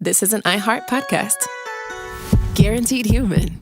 this is an iHeart podcast. Guaranteed human.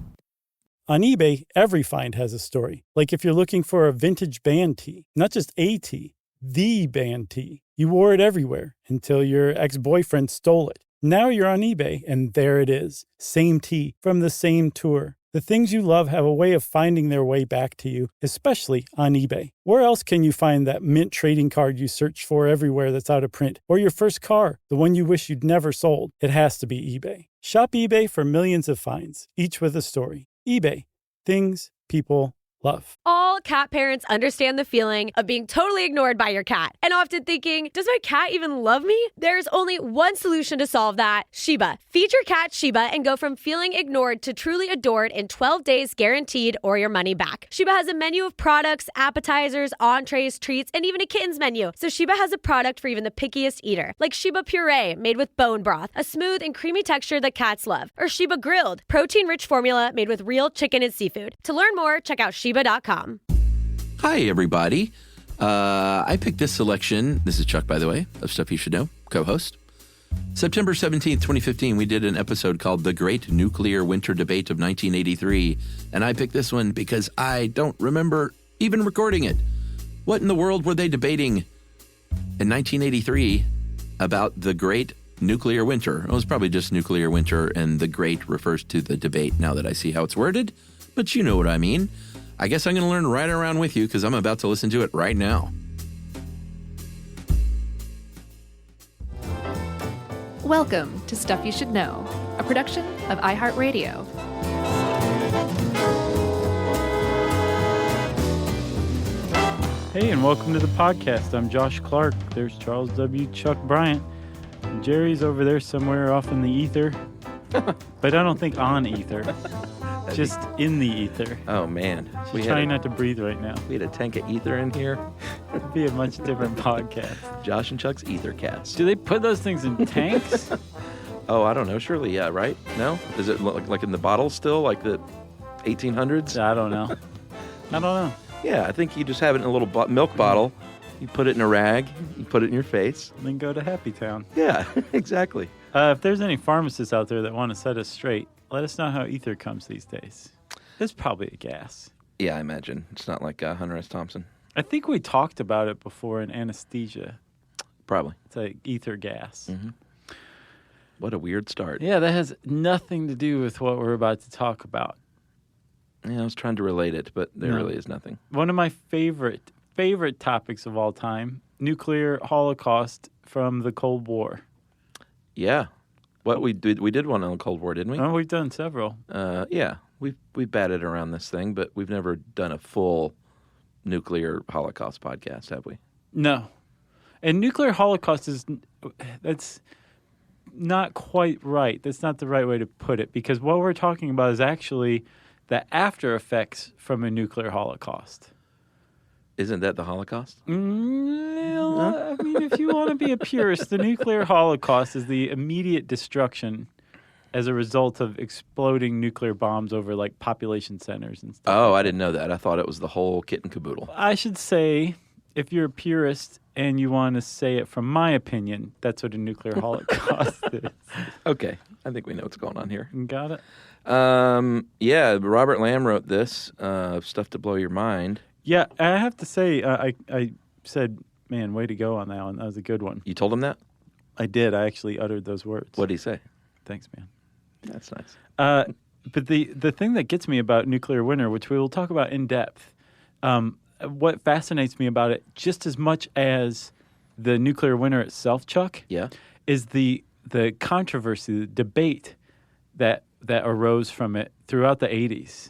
On eBay, every find has a story. Like if you're looking for a vintage band tee, not just a tee, the band tee. You wore it everywhere until your ex-boyfriend stole it. Now you're on eBay, and there it is. Same tee from the same tour. The things you love have a way of finding their way back to you, especially on eBay. Where else can you find that mint trading card you search for everywhere that's out of print? Or your first car, the one you wish you'd never sold? It has to be eBay. Shop eBay for millions of finds, each with a story. eBay. Things people love. All cat parents understand the feeling of being totally ignored by your cat and often thinking, does my cat even love me? There's only one solution to solve that: Sheba. Feed your cat Sheba and go from feeling ignored to truly adored in 12 days guaranteed or your money back. Sheba has a menu of products, appetizers, entrees, treats, and even a kittens menu. So Sheba has a product for even the pickiest eater, like Sheba Puree made with bone broth, a smooth and creamy texture that cats love, or Sheba Grilled, protein-rich formula made with real chicken and seafood. To learn more, check out Sheba.com. Hi, everybody. I picked this selection. This is Chuck, by the way, of Stuff You Should Know, co-host. September 17th, 2015, we did an episode called The Great Nuclear Winter Debate of 1983, and I picked this one because I don't remember even recording it. What in the world were they debating in 1983 about the Great Nuclear Winter? It was probably just nuclear winter, and the great refers to the debate now that I see how it's worded, but you know what I mean. I guess I'm going to learn right around with you because I'm about to listen to it right now. Welcome to Stuff You Should Know, a production of iHeartRadio. Hey, and welcome to the podcast. I'm Josh Clark. There's Charles W. Chuck Bryant. And Jerry's over there somewhere off in the ether. But I don't think on ether. Just in the ether. Oh, man. She's trying not to breathe right now. We had a tank of ether in here. It'd be a much different podcast. Josh and Chuck's Ether Cats. Do they put those things in tanks? Oh, I don't know. Surely, yeah, right? No? Is it like in the bottle still, like the 1800s? I don't know. Yeah, I think you just have it in a little milk bottle. You put it in a rag. You put it in your face. And then go to Happy Town. Yeah, exactly. If there's any pharmacists out there that want to set us straight, let us know how ether comes these days. It's probably a gas. Yeah, I imagine. It's not like Hunter S. Thompson. I think we talked about it before in anesthesia. Probably. It's like ether gas. Mm-hmm. What a weird start. Yeah, that has nothing to do with what we're about to talk about. Yeah, I was trying to relate it, but there really is nothing. One of my favorite topics of all time, nuclear holocaust from the Cold War. Yeah. We did one on the Cold War, didn't we? Oh, we've done several. Yeah. We've batted around this thing, but we've never done a full nuclear holocaust podcast, have we? No. And nuclear holocaust that's not quite right. That's not the right way to put it, because what we're talking about is actually the after effects from a nuclear holocaust. Isn't that the Holocaust? I mean, if you want to be a purist, the nuclear holocaust is the immediate destruction as a result of exploding nuclear bombs over, like, population centers and stuff. Oh, I didn't know that. I thought it was the whole kit and caboodle. I should say, if you're a purist and you want to say it from my opinion, that's what a nuclear holocaust is. Okay. I think we know what's going on here. Got it? Yeah, Robert Lamb wrote this, Stuff to Blow Your Mind. Yeah, I have to say, I said, man, way to go on that one. That was a good one. You told him that? I did. I actually uttered those words. What did he say? Thanks, man. That's nice. But the thing that gets me about nuclear winter, which we will talk about in depth, what fascinates me about it just as much as the nuclear winter itself, Chuck, is the controversy, the debate that arose from it throughout the 80s.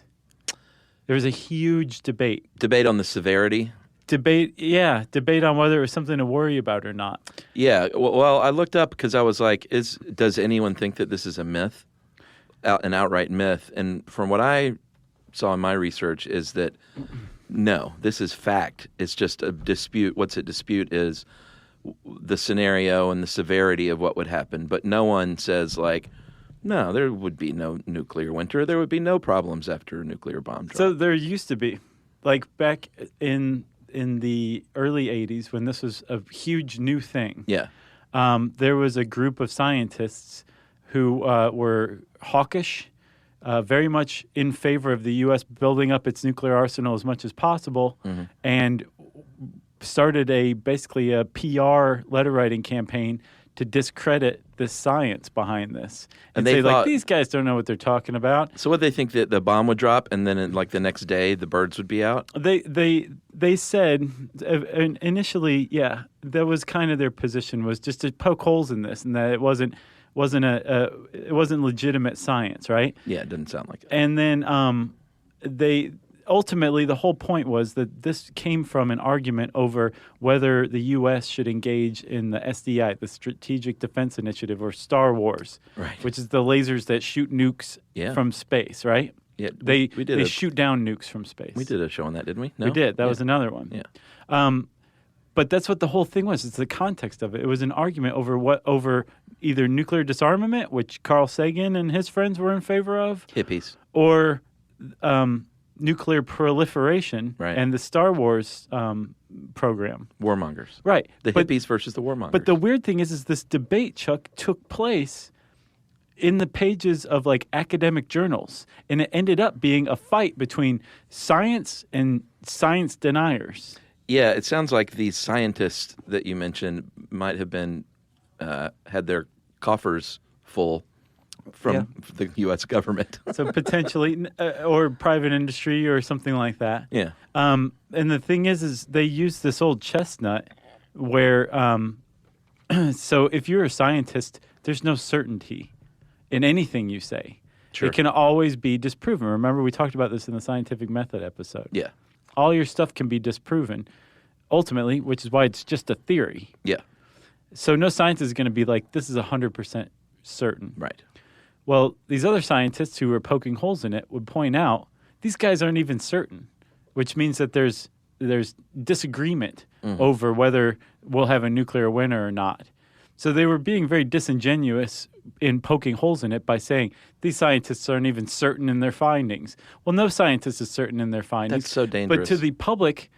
There was a huge debate. Debate on the severity? Debate on whether it was something to worry about or not. Yeah, well, I looked up because I was like, does anyone think that this is a myth, an outright myth? And from what I saw in my research is that, no, this is fact. It's just a dispute. What's at dispute is the scenario and the severity of what would happen. But no one says, like, no, there would be no nuclear winter. There would be no problems after a nuclear bomb drop. So there used to be, like back in the early 80s when this was a huge new thing. Yeah. There was a group of scientists who were hawkish, very much in favor of the U.S. building up its nuclear arsenal as much as possible, and started basically a PR letter writing campaign to discredit the science behind this and they say, thought, these guys don't know what they're talking about. So what they think that the bomb would drop and then the next day the birds would be out? They said initially, that was kind of their position, was just to poke holes in this and that it wasn't legitimate science, right? Yeah, it didn't sound like it. And then they ultimately, the whole point was that this came from an argument over whether the U.S. should engage in the SDI, the Strategic Defense Initiative, or Star Wars, right, which is the lasers that shoot nukes from space, right? Yeah, they shoot down nukes from space. We did a show on that, didn't we? No? We did. That was another one. Yeah. But that's what the whole thing was. It's the context of it. It was an argument over either nuclear disarmament, which Carl Sagan and his friends were in favor of, hippies, or nuclear proliferation and the Star Wars program. Warmongers. Right. The hippies versus the warmongers. But the weird thing is this debate, Chuck, took place in the pages of academic journals, and it ended up being a fight between science and science deniers. Yeah, it sounds like these scientists that you mentioned might have been had their coffers full from the U.S. government. So potentially, or private industry or something like that. Yeah. And the thing is they use this old chestnut where, so if you're a scientist, there's no certainty in anything you say. Sure. It can always be disproven. Remember, we talked about this in the scientific method episode. Yeah. All your stuff can be disproven, ultimately, which is why it's just a theory. Yeah. So no scientist is going to be like, this is 100% certain. Right. Well, these other scientists who are poking holes in it would point out these guys aren't even certain, which means that there's disagreement over whether we'll have a nuclear winter or not. So they were being very disingenuous in poking holes in it by saying these scientists aren't even certain in their findings. Well, no scientist is certain in their findings. That's so dangerous. But to the public,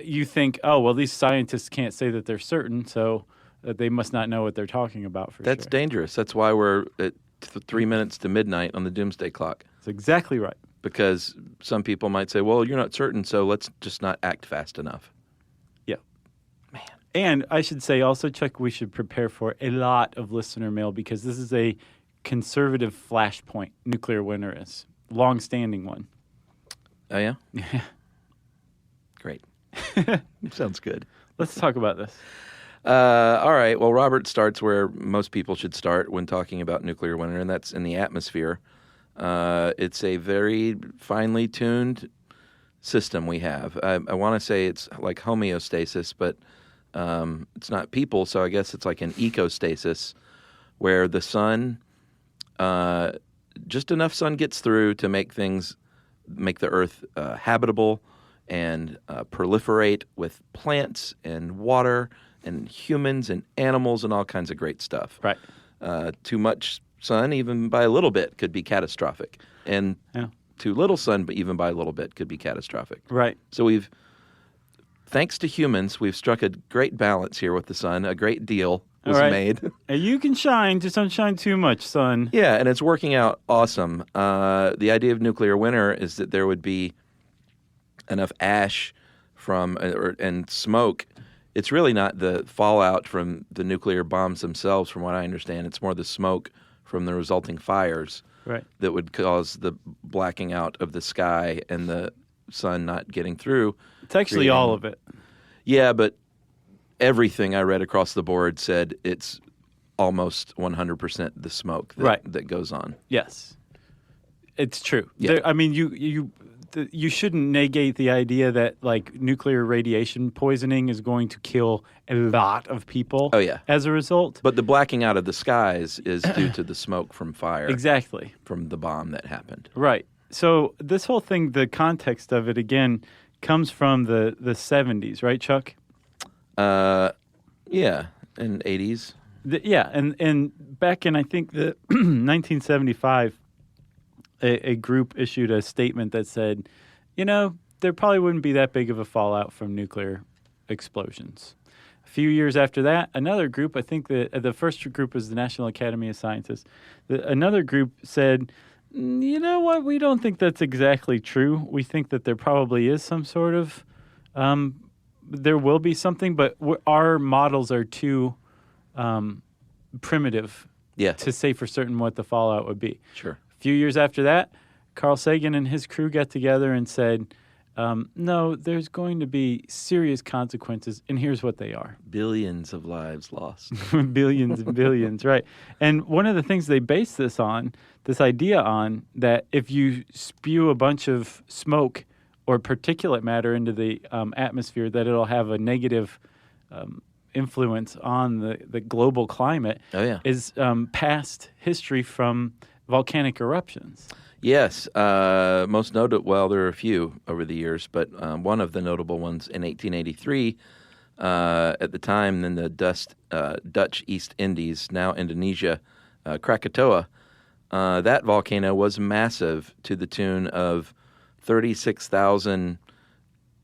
you think, oh, well, these scientists can't say that they're certain, so they must not know what they're talking about for That's sure. dangerous. That's why we're at 3 minutes to midnight on the doomsday clock. That's exactly right. Because some people might say, well, you're not certain, so let's just not act fast enough. Yeah. Man. And I should say also, Chuck, we should prepare for a lot of listener mail because this is a conservative flashpoint, nuclear winter is. Long-standing one. Oh, yeah? Yeah. Great. Sounds good. Let's talk about this. All right. Well, Robert starts where most people should start when talking about nuclear winter, and that's in the atmosphere. It's a very finely tuned system we have. I want to say it's like homeostasis, but it's not people, so I guess it's like an ecostasis where the sun, just enough sun gets through to make the Earth habitable and proliferate with plants and water and humans and animals and all kinds of great stuff. Right. Too much sun, even by a little bit, could be catastrophic. And too little sun, but even by a little bit, could be catastrophic. Right. So thanks to humans, we've struck a great balance here with the sun. A great deal was made. You can shine, just don't shine too much, son. Yeah, and it's working out awesome. The idea of nuclear winter is that there would be enough ash and smoke. It's really not the fallout from the nuclear bombs themselves, from what I understand. It's more the smoke from the resulting fires that would cause the blacking out of the sky and the sun not getting through. It's actually all of it. Yeah, but everything I read across the board said it's almost 100% the smoke that goes on. Yes. It's true. Yeah. I mean, you shouldn't negate the idea that nuclear radiation poisoning is going to kill a lot of people. Oh, yeah. As a result. But the blacking out of the skies is due to the smoke from fire. Exactly. From the bomb that happened. Right. So this whole thing, the context of it, again, comes from the 70s, right, Chuck? Yeah, in the 80s. And back in, I think, the 1975, a group issued a statement that said, there probably wouldn't be that big of a fallout from nuclear explosions. few years after that, another group, I think the first group was the National Academy of Sciences. Another group said, you know what, we don't think that's exactly true. We think that there probably is some sort of, there will be something, but our models are too primitive to say for certain what the fallout would be. Sure. A few years after that, Carl Sagan and his crew got together and said, no, there's going to be serious consequences, and here's what they are. Billions of lives lost. Billions and billions, right. And one of the things they base this idea on, that if you spew a bunch of smoke or particulate matter into the atmosphere, that it'll have a negative influence on the global climate, is past history from volcanic eruptions. Yes, most notable. Well, there are a few over the years, but one of the notable ones in 1883, at the time in the Dutch East Indies, now Indonesia, Krakatoa. That volcano was massive, to the tune of 36,000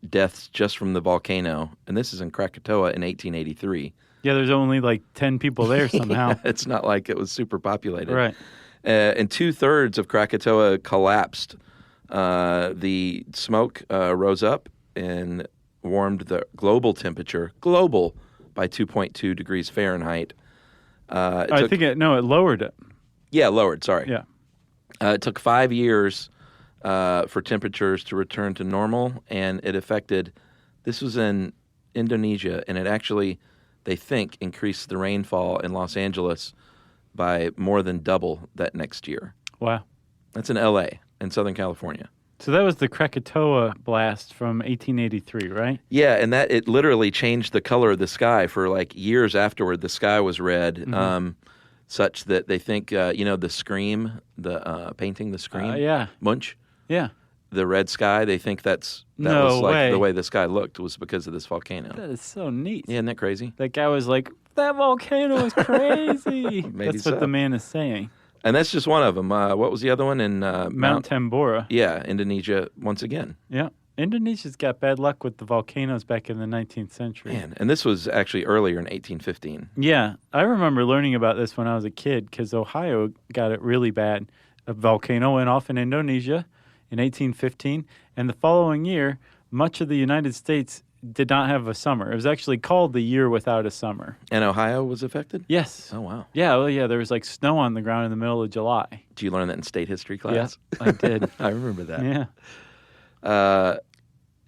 deaths just from the volcano, and this is in Krakatoa in 1883. Yeah, there's only like 10 people there somehow. It's not like it was super populated, right? And 2/3 of Krakatoa collapsed. The smoke rose up and warmed the global temperature, by 2.2 degrees Fahrenheit. It lowered it. Yeah, lowered, sorry. Yeah. It took 5 years for temperatures to return to normal, and it affected, this was in Indonesia, and it actually, they think, increased the rainfall in Los Angeles by more than double that next year. Wow. That's in L.A., in Southern California. So that was the Krakatoa blast from 1883, right? Yeah, and that it literally changed the color of the sky for like years afterward. The sky was red, such that they think, the Scream, the painting, the Scream, Munch. Yeah. The red sky, they think that No was like way. the way the sky looked was because of this volcano. That is so neat. Yeah, isn't that crazy? That guy was like, that volcano is crazy. That's what the man is saying. And that's just one of them. What was the other one? In Mount Tambora. Yeah, Indonesia once again. Yeah. Indonesia's got bad luck with the volcanoes back in the 19th century. Man, and this was actually earlier in 1815. Yeah. I remember learning about this when I was a kid because Ohio got it really bad. A volcano went off in Indonesia in 1815, and the following year, much of the United States did not have a summer. It was actually called the year without a summer. And Ohio was affected? Yes. Oh, wow. Yeah, there was like snow on the ground in the middle of July. Did you learn that in state history class? Yeah, I did. I remember that.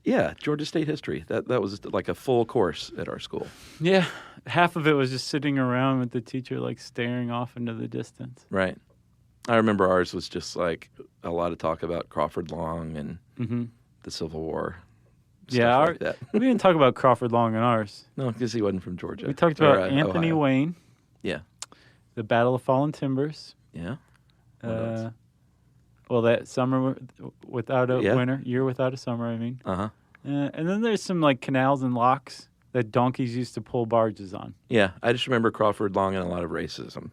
Yeah. Georgia State history. That was like a full course at our school. Yeah, half of it was just sitting around with the teacher like staring off into the distance. Right. I remember ours was just like a lot of talk about Crawford Long and the Civil War. Yeah, like that. We didn't talk about Crawford Long in ours. No, because he wasn't from Georgia. We talked about Anthony Ohio. Wayne. Yeah. The Battle of Fallen Timbers. Yeah. That summer without a winter, year without a summer, I mean. Uh-huh. And then there's some like canals and locks that donkeys used to pull barges on. Yeah, I just remember Crawford Long and a lot of racism.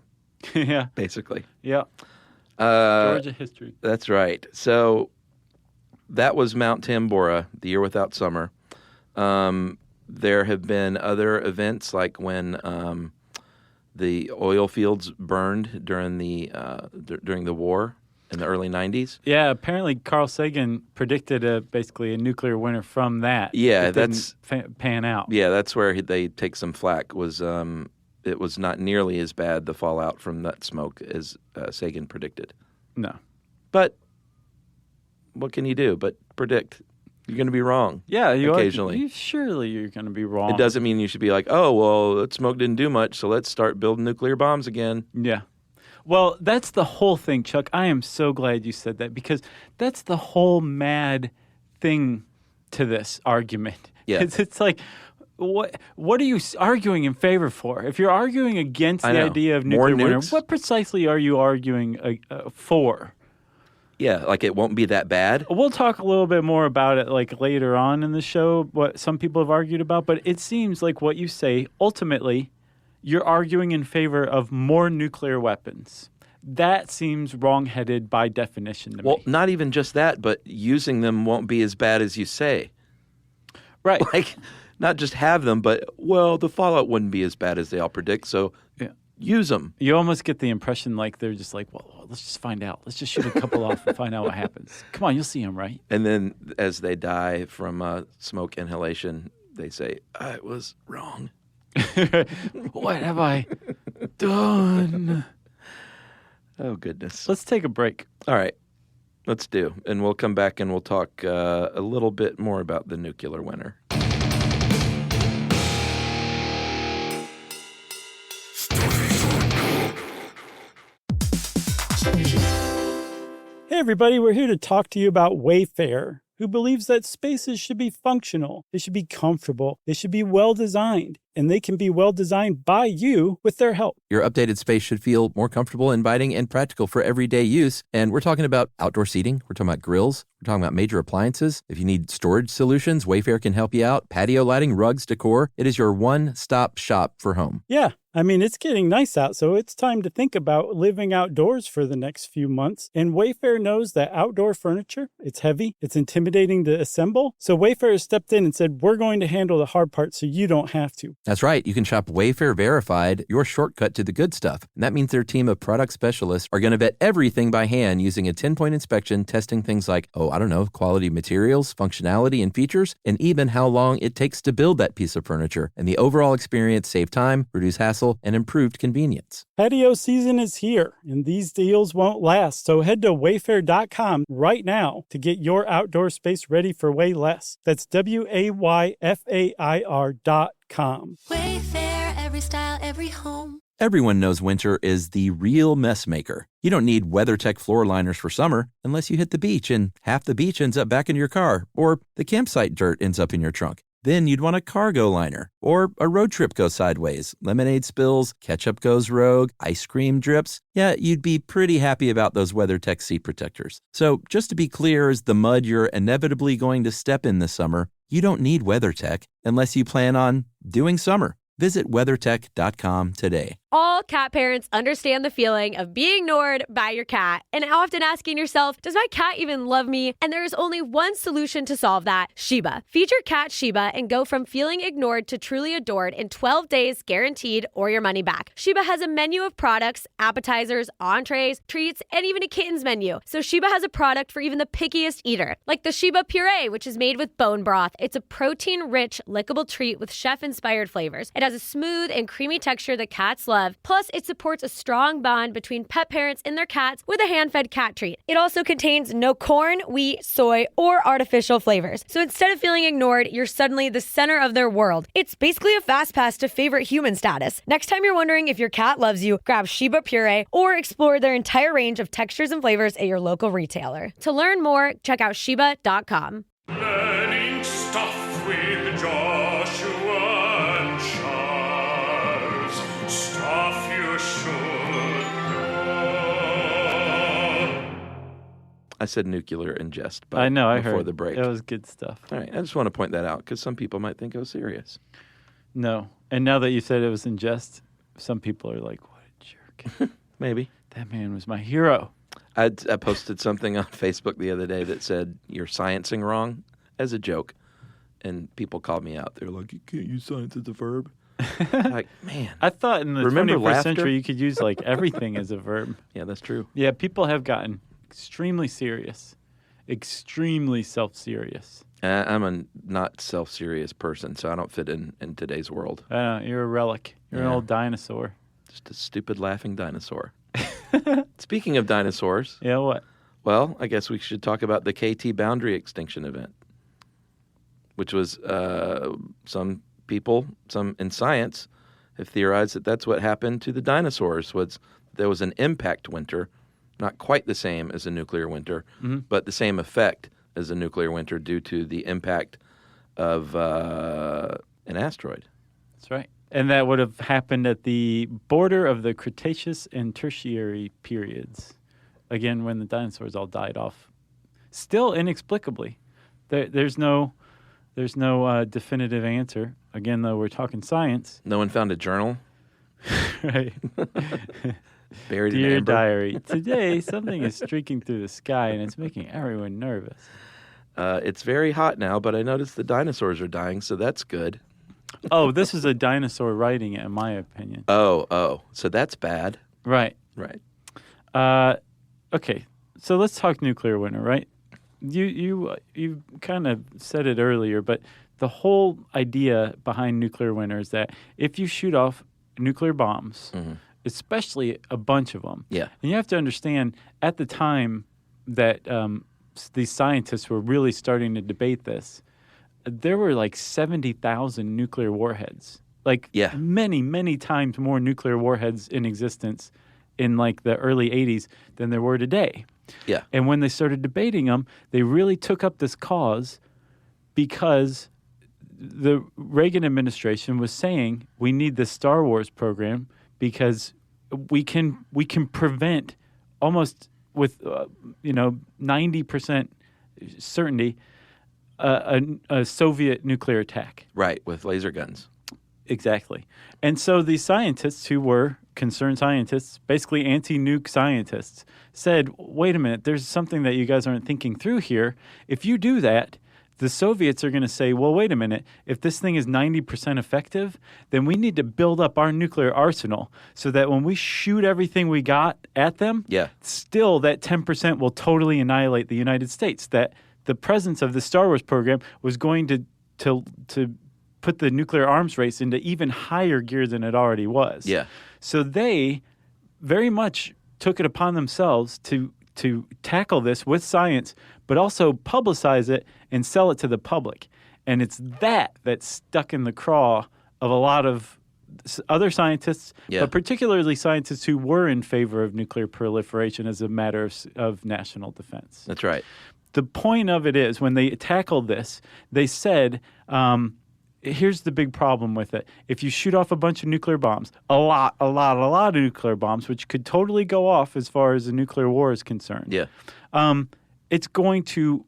Yeah. Basically. Yeah. Georgia history. That's right. So that was Mount Tambora, the year without summer. There have been other events like when the oil fields burned during the war in the early 90s. Yeah, apparently Carl Sagan predicted basically a nuclear winter from that. Yeah, it didn't pan out. Yeah, that's where they take some flack. It was not nearly as bad, the fallout from that smoke, as Sagan predicted. No. But what can you do but predict? You're going to be wrong. Yeah, occasionally. Surely you're going to be wrong. It doesn't mean you should be like, oh, well, that smoke didn't do much, so let's start building nuclear bombs again. Yeah. Well, that's the whole thing, Chuck. I am so glad you said that because that's the whole mad thing to this argument. Yeah. It's like, what are you arguing in favor for? If you're arguing against the idea of nuclear winter, what precisely are you arguing for? Yeah, like it won't be that bad. We'll talk a little bit more about it like later on in the show, what some people have argued about, but it seems like what you say, ultimately, you're arguing in favor of more nuclear weapons. That seems wrong-headed by definition to me. Well, not even just that, but using them won't be as bad as you say. Right. Like, not just have them, but, well, the fallout wouldn't be as bad as they all predict, so use them. You almost get the impression like they're just like, well, let's just find out. Let's just shoot a couple off and find out what happens. Come on, you'll see them, right? And then as they die from smoke inhalation, they say, I was wrong. What have I done? Oh, goodness. Let's take a break. All right. Let's do. And we'll come back and we'll talk a little bit more about the nuclear winter. Hey, everybody, we're here to talk to you about Wayfair, who believes that spaces should be functional, they should be comfortable, they should be well-designed, and they can be well-designed by you with their help. Your updated space should feel more comfortable, inviting, and practical for everyday use. And we're talking about outdoor seating. We're talking about grills. We're talking about major appliances. If you need storage solutions, Wayfair can help you out. Patio lighting, rugs, decor. It is your one-stop shop for home. Yeah, I mean, it's getting nice out, so it's time to think about living outdoors for the next few months. And Wayfair knows that outdoor furniture, it's heavy, it's intimidating to assemble. So Wayfair has stepped in and said, we're going to handle the hard part so you don't have to. That's right. You can shop Wayfair Verified, your shortcut to the good stuff. And that means their team of product specialists are going to vet everything by hand using a 10-point inspection, testing things like, quality materials, functionality and features, and even how long it takes to build that piece of furniture. And the overall experience save time, reduce hassle, and improved convenience. Patio season is here, and these deals won't last. So head to wayfair.com right now to get your outdoor space ready for way less. That's WAYFAIR.com. Wayfair, every style, every home. Everyone knows winter is the real mess maker. You don't need WeatherTech floor liners for summer unless you hit the beach and half the beach ends up back in your car, or the campsite dirt ends up in your trunk. Then you'd want a cargo liner, or a road trip goes sideways, lemonade spills, ketchup goes rogue, ice cream drips. Yeah, you'd be pretty happy about those WeatherTech seat protectors. So just to be clear, as the mud you're inevitably going to step in this summer, you don't need WeatherTech unless you plan on doing summer. Visit WeatherTech.com today. All cat parents understand the feeling of being ignored by your cat and often asking yourself, does my cat even love me? And there is only one solution to solve that, Sheba. Feed your cat Sheba and go from feeling ignored to truly adored in 12 days guaranteed or your money back. Sheba has a menu of products, appetizers, entrees, treats, and even a kittens menu. So Sheba has a product for even the pickiest eater, like the Sheba Puree, which is made with bone broth. It's a protein-rich, lickable treat with chef-inspired flavors. It has a smooth and creamy texture that cats love. Plus, it supports a strong bond between pet parents and their cats with a hand-fed cat treat. It also contains no corn, wheat, soy, or artificial flavors. So instead of feeling ignored, you're suddenly the center of their world. It's basically a fast pass to favorite human status. Next time you're wondering if your cat loves you, grab Sheba Puree or explore their entire range of textures and flavors at your local retailer. To learn more, check out Sheba.com. Learning stuff with Joshua and Charles. Stuff you should know. I said nuclear in jest, but I know, I before heard. the break. It was good stuff. All right, I just want to point that out because some people might think I was serious. No. And now that you said it was in jest, some people are like, what a jerk. Maybe. That man was my hero. I posted something on Facebook the other day that said, you're sciencing wrong, as a joke. And people called me out. They were like, you can't use science as a verb. Like, man. I thought in the Remember 21st laughter? century you could use like everything as a verb. Yeah, that's true. Yeah, people have gotten extremely serious, extremely self-serious. I'm a not self-serious person, so I don't fit in today's world. You're a relic. You're an Yeah. old dinosaur. Just a stupid laughing dinosaur. Speaking of dinosaurs, Yeah, what? well, I guess we should talk about the KT boundary extinction event, which was some people, some in science, have theorized that that's what happened to the dinosaurs. There was an impact winter, not quite the same as a nuclear winter, but the same effect as a nuclear winter due to the impact of an asteroid. That's right. And that would have happened at the border of the Cretaceous and Tertiary periods. Again, when the dinosaurs all died off. Still inexplicably. There's no definitive answer. Again, though, we're talking science. No one found a journal Right. buried in Dear amber. diary, today something is streaking through the sky and it's making everyone nervous. It's very hot now, but I noticed the dinosaurs are dying, so that's good. Oh, this is a dinosaur writing it, in my opinion. Oh. So that's bad. Right. Right. Okay. So let's talk nuclear winter, right? You kind of said it earlier, but the whole idea behind nuclear winter is that if you shoot off nuclear bombs, especially a bunch of them, Yeah. and you have to understand at the time that these scientists were really starting to debate this, there were like 70,000 nuclear warheads, like many, many times more nuclear warheads in existence in like the early 80s than there were today. Yeah. And when they started debating them, they really took up this cause because the Reagan administration was saying we need this Star Wars program because we can prevent almost with 90% certainty a Soviet nuclear attack. Right, with laser guns. Exactly. And so these scientists who were concerned scientists, basically anti-nuke scientists, said, wait a minute, there's something that you guys aren't thinking through here. If you do that, the Soviets are going to say, well, wait a minute, if this thing is 90% effective, then we need to build up our nuclear arsenal so that when we shoot everything we got at them, still that 10% will totally annihilate the United States. That the presence of the Star Wars program was going to put the nuclear arms race into even higher gear than it already was. Yeah. So they very much took it upon themselves to tackle this with science, but also publicize it and sell it to the public. And it's that's stuck in the craw of a lot of other scientists, but particularly scientists who were in favor of nuclear proliferation as a matter of national defense. That's right. The point of it is when they tackled this, they said, here's the big problem with it. If you shoot off a bunch of nuclear bombs, a lot of nuclear bombs, which could totally go off as far as a nuclear war is concerned. Yeah. It's going to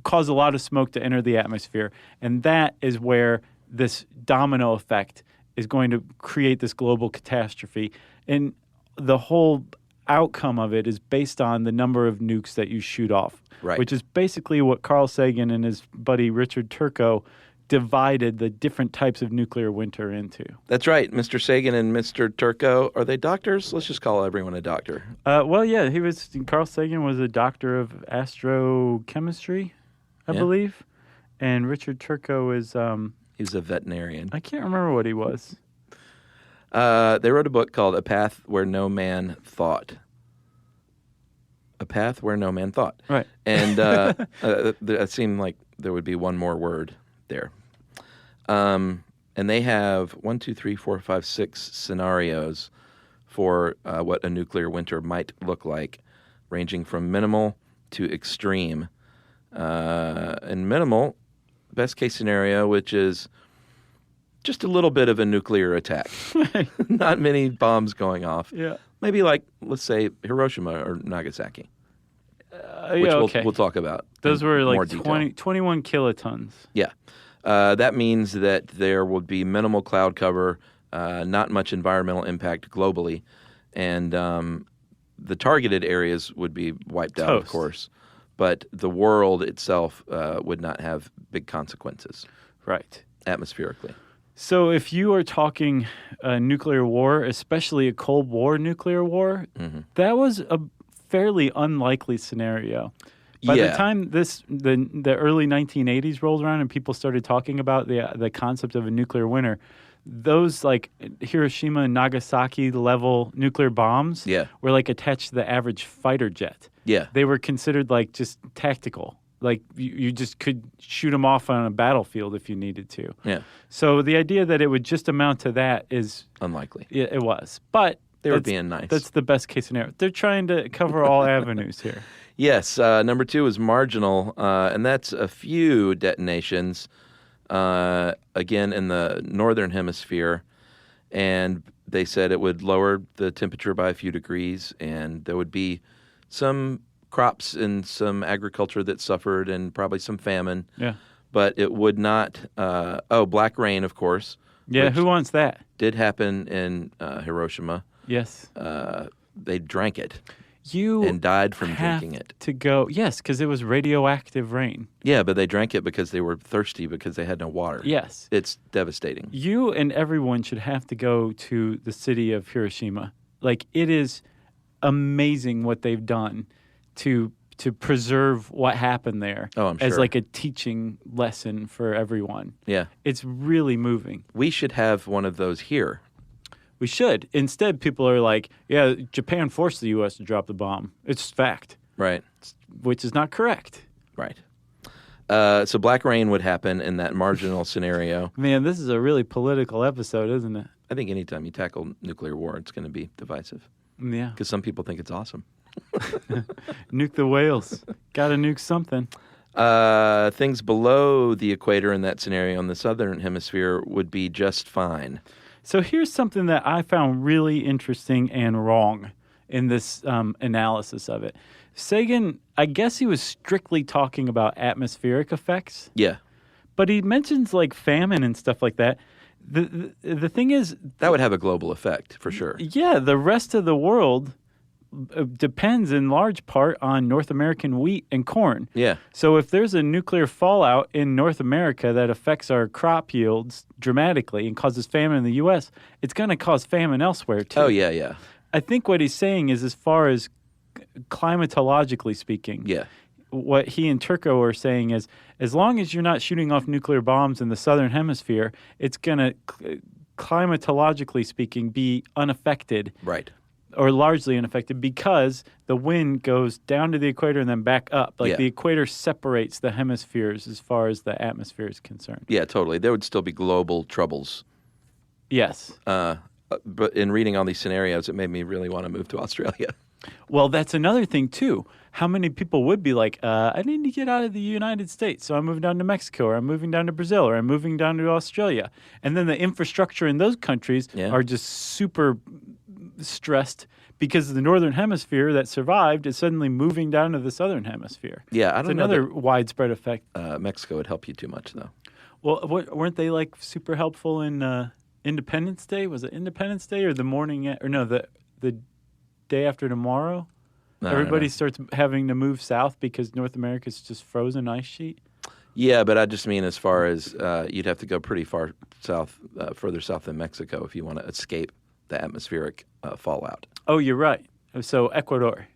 cause a lot of smoke to enter the atmosphere. And that is where this domino effect is going to create this global catastrophe. And the whole outcome of it is based on the number of nukes that you shoot off, which is basically what Carl Sagan and his buddy Richard Turco divided the different types of nuclear winter into. That's right. Mr. Sagan and Mr. Turco, are they doctors? Let's just call everyone a doctor. Well, yeah, Carl Sagan was a doctor of astrochemistry, I believe. And Richard Turco is... He's a veterinarian. I can't remember what he was. They wrote a book called A Path Where No Man Thought. A Path Where No Man Thought. Right. And it seemed like there would be one more word there. And they have 6 scenarios for what a nuclear winter might look like, ranging from minimal to extreme. And minimal, best case scenario, which is just a little bit of a nuclear attack. Not many bombs going off. Yeah. Maybe like, let's say, Hiroshima or Nagasaki, which we'll talk about. Those were like more 21 kilotons. Yeah. That means that there will be minimal cloud cover, not much environmental impact globally, and the targeted areas would be wiped out, of course, but the world itself would not have big consequences. Right. Atmospherically. So if you are talking a nuclear war, especially a Cold War nuclear war, that was a fairly unlikely scenario. By the time the early 1980s rolled around and people started talking about the concept of a nuclear winter, those like Hiroshima and Nagasaki level nuclear bombs were like attached to the average fighter jet. Yeah. They were considered like just tactical. Like you just could shoot them off on a battlefield if you needed to. Yeah. So the idea that it would just amount to that is unlikely. Yeah, it was. But they were being nice. That's the best case scenario. They're trying to cover all avenues here. Yes. Number 2 is marginal, and that's a few detonations, again, in the northern hemisphere. And they said it would lower the temperature by a few degrees, and there would be some crops and some agriculture that suffered and probably some famine. Yeah. But it would not black rain, of course. Yeah, who wants that? Did happen in Hiroshima. Yes. They drank it. You and died from have drinking it. to go, yes, because it was radioactive rain. Yeah, but they drank it because they were thirsty because they had no water. Yes. It's devastating. You and everyone should have to go to the city of Hiroshima. Like, it is amazing what they've done to preserve what happened there. Oh, I'm as sure. like a teaching lesson for everyone. Yeah. It's really moving. We should have one of those here. We should. Instead, people are like, yeah, Japan forced the U.S. to drop the bomb. It's fact, Right. which is not correct. Right. So black rain would happen in that marginal scenario. Man, this is a really political episode, isn't it? I think anytime you tackle nuclear war, it's going to be divisive Yeah. because some people think it's awesome. Nuke the whales. Gotta nuke something. Things below the equator in that scenario in the southern hemisphere would be just fine. So here's something that I found really interesting and wrong in this analysis of it. Sagan, I guess he was strictly talking about atmospheric effects, Yeah. but he mentions like famine and stuff like that. The thing is, That would have a global effect for sure. yeah, the rest of the world depends in large part on North American wheat and corn. Yeah. So if there's a nuclear fallout in North America that affects our crop yields dramatically and causes famine in the U.S., it's going to cause famine elsewhere too. Oh, yeah, yeah. I think what he's saying is, as far as climatologically speaking, Yeah. what he and Turco are saying is, as long as you're not shooting off nuclear bombs in the southern hemisphere, it's going to, climatologically speaking, be unaffected. Right. Or largely unaffected, because the wind goes down to the equator and then back up. Like, Yeah. the equator separates the hemispheres as far as the atmosphere is concerned. Yeah, totally. There would still be global troubles. Yes. But in reading all these scenarios, it made me really want to move to Australia. Well, that's another thing, too. How many people would be like, I need to get out of the United States, so I'm moving down to Mexico, or I'm moving down to Brazil, or I'm moving down to Australia. And then the infrastructure in those countries Yeah. are just super stressed because the northern hemisphere that survived is suddenly moving down to the southern hemisphere. Yeah, I It's don't know another widespread effect. Mexico would help you too much, though. Well, weren't they like super helpful in Independence Day? Was it Independence Day or the morning or no, the day after tomorrow? I don't Everybody know. starts having to move south because North America's just frozen ice sheet. Yeah, but I just mean as far as you'd have to go pretty far south, further south than Mexico if you want to escape the atmospheric fallout. Oh, you're right. So Ecuador.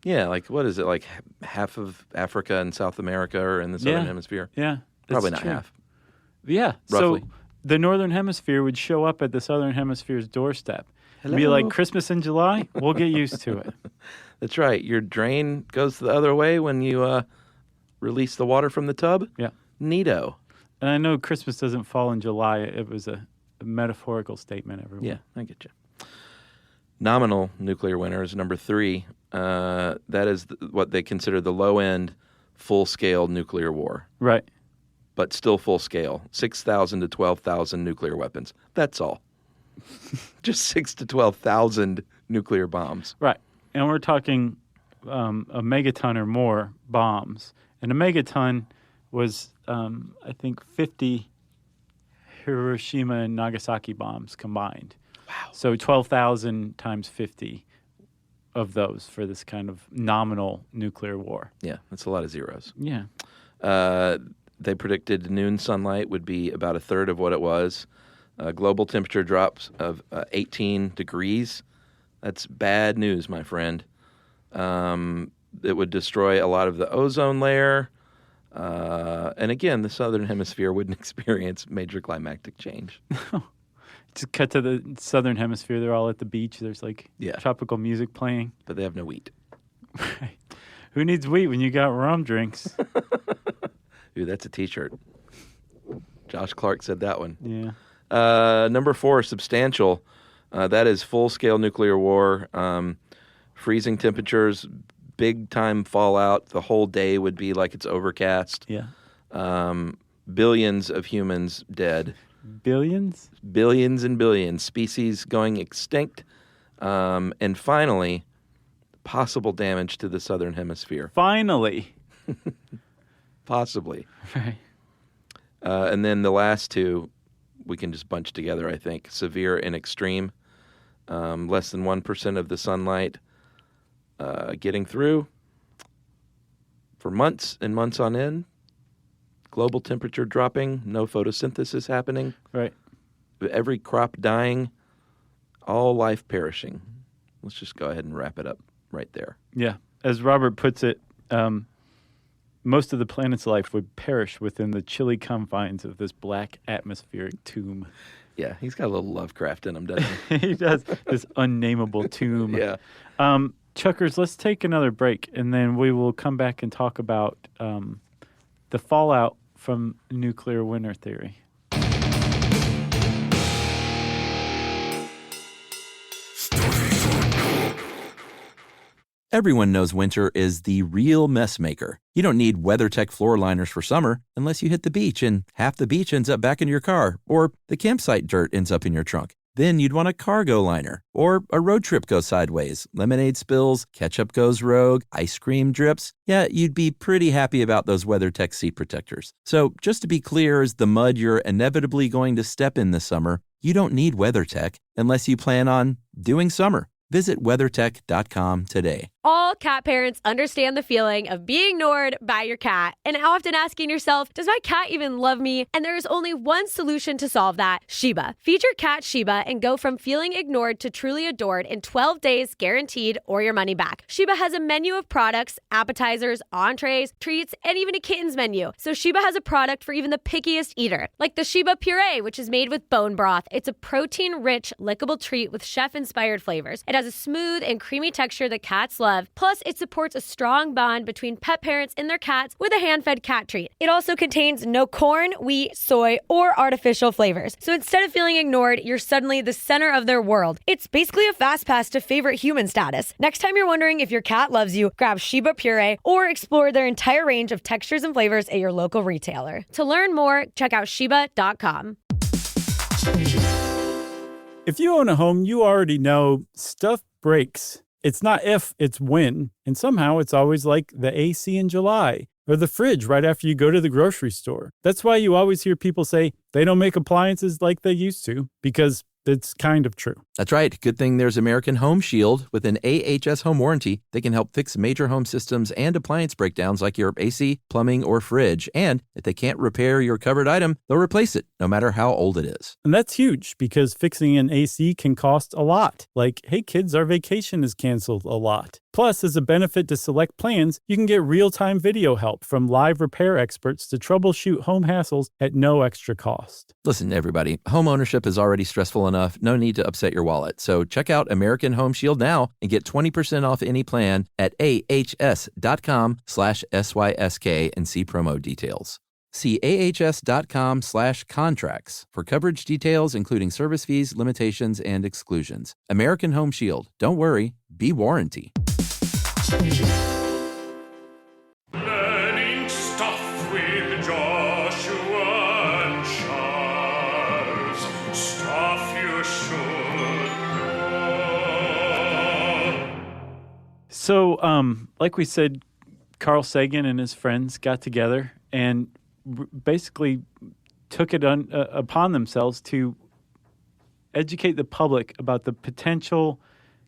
Yeah, like what is it, like half of Africa and South America are in the southern hemisphere? Yeah. that's Probably not true. half. Yeah. Roughly. So the northern hemisphere would show up at the southern hemisphere's doorstep. It'd be Hello. like Christmas in July. We'll get used to it. That's right. Your drain goes the other way when you release the water from the tub. Yeah. Neato. And I know Christmas doesn't fall in July. It was a metaphorical statement, everyone. Yeah, I get you. Nominal nuclear winter is number 3. That is what they consider the low-end, full-scale nuclear war, Right. but still full-scale. 6,000 to 12,000 nuclear weapons. That's all. Just 6 to 12,000 nuclear bombs. Right. And we're talking a megaton or more bombs. And a megaton was, I think, 50 Hiroshima and Nagasaki bombs combined. Wow. So 12,000 times 50 of those for this kind of nominal nuclear war. Yeah, that's a lot of zeros. Yeah. They predicted noon sunlight would be about a third of what it was. Global temperature drops of 18 degrees. That's bad news, my friend. It would destroy a lot of the ozone layer. And again, the southern hemisphere wouldn't experience major climactic change. Just cut to the southern hemisphere. They're all at the beach. There's like Yeah. tropical music playing. But they have no wheat. Who needs wheat when you got rum drinks? Ooh, that's a T-shirt. Josh Clark said that one. Yeah. Number 4, substantial. That is full-scale nuclear war. Freezing temperatures, big-time fallout. The whole day would be like it's overcast. Yeah. Billions of humans dead. Billions? Billions and billions. Species going extinct. And finally, possible damage to the southern hemisphere. Finally. Possibly. Right. And then the last 2, we can just bunch together, I think. Severe and extreme. Less than 1% of the sunlight. getting through for months and months on end. Global temperature dropping, no photosynthesis happening. Right. Every crop dying, all life perishing. Let's just go ahead and wrap it up right there. Yeah. As Robert puts it, most of the planet's life would perish within the chilly confines of this black atmospheric tomb. Yeah, he's got a little Lovecraft in him, doesn't he? He does. This unnameable tomb. Yeah. Chuckers, let's take another break, and then we will come back and talk about the fallout from nuclear winter theory. Everyone knows winter is the real mess maker. You don't need WeatherTech floor liners for summer unless you hit the beach and half the beach ends up back in your car, or the campsite dirt ends up in your trunk. Then you'd want a cargo liner, or a road trip goes sideways, lemonade spills, ketchup goes rogue, ice cream drips. Yeah, you'd be pretty happy about those WeatherTech seat protectors. So just to be clear, as the mud you're inevitably going to step in this summer, you don't need WeatherTech unless you plan on doing summer. Visit WeatherTech.com today. All cat parents understand the feeling of being ignored by your cat and often asking yourself, does my cat even love me? And there is only one solution to solve that, Sheba. Feed your cat Sheba and go from feeling ignored to truly adored in 12 days guaranteed or your money back. Sheba has a menu of products, appetizers, entrees, treats, and even a kitten's menu. So Sheba has a product for even the pickiest eater, like the Sheba Puree, which is made with bone broth. It's a protein-rich, lickable treat with chef-inspired flavors. It has a smooth and creamy texture that cats love. Plus, it supports a strong bond between pet parents and their cats with a hand-fed cat treat. It also contains no corn, wheat, soy, or artificial flavors. So instead of feeling ignored, you're suddenly the center of their world. It's basically a fast pass to favorite human status. Next time you're wondering if your cat loves you, grab Sheba Puree or explore their entire range of textures and flavors at your local retailer. To learn more, check out Sheba.com. If you own a home, you already know stuff breaks. It's not if, it's when. And somehow it's always like the AC in July or the fridge right after you go to the grocery store. That's why you always hear people say they don't make appliances like they used to, because it's kind of true. That's right. Good thing there's American Home Shield. With an AHS home warranty, they can help fix major home systems and appliance breakdowns like your AC, plumbing, or fridge. And if they can't repair your covered item, they'll replace it, no matter how old it is. And that's huge because fixing an AC can cost a lot. Like, hey kids, our vacation is canceled a lot. Plus, as a benefit to select plans, you can get real-time video help from live repair experts to troubleshoot home hassles at no extra cost. Listen, everybody, home ownership is already stressful enough. No need to upset your wallet. So check out American Home Shield now and get 20% off any plan at ahs.com/SYSK and see promo details. See ahs.com/contracts for coverage details, including service fees, limitations, and exclusions. American Home Shield. Don't worry, be warranty. Learning stuff with Joshua and Charles. Stuff you should know. So, like we said, Carl Sagan and his friends got together and basically took it upon themselves to educate the public about the potential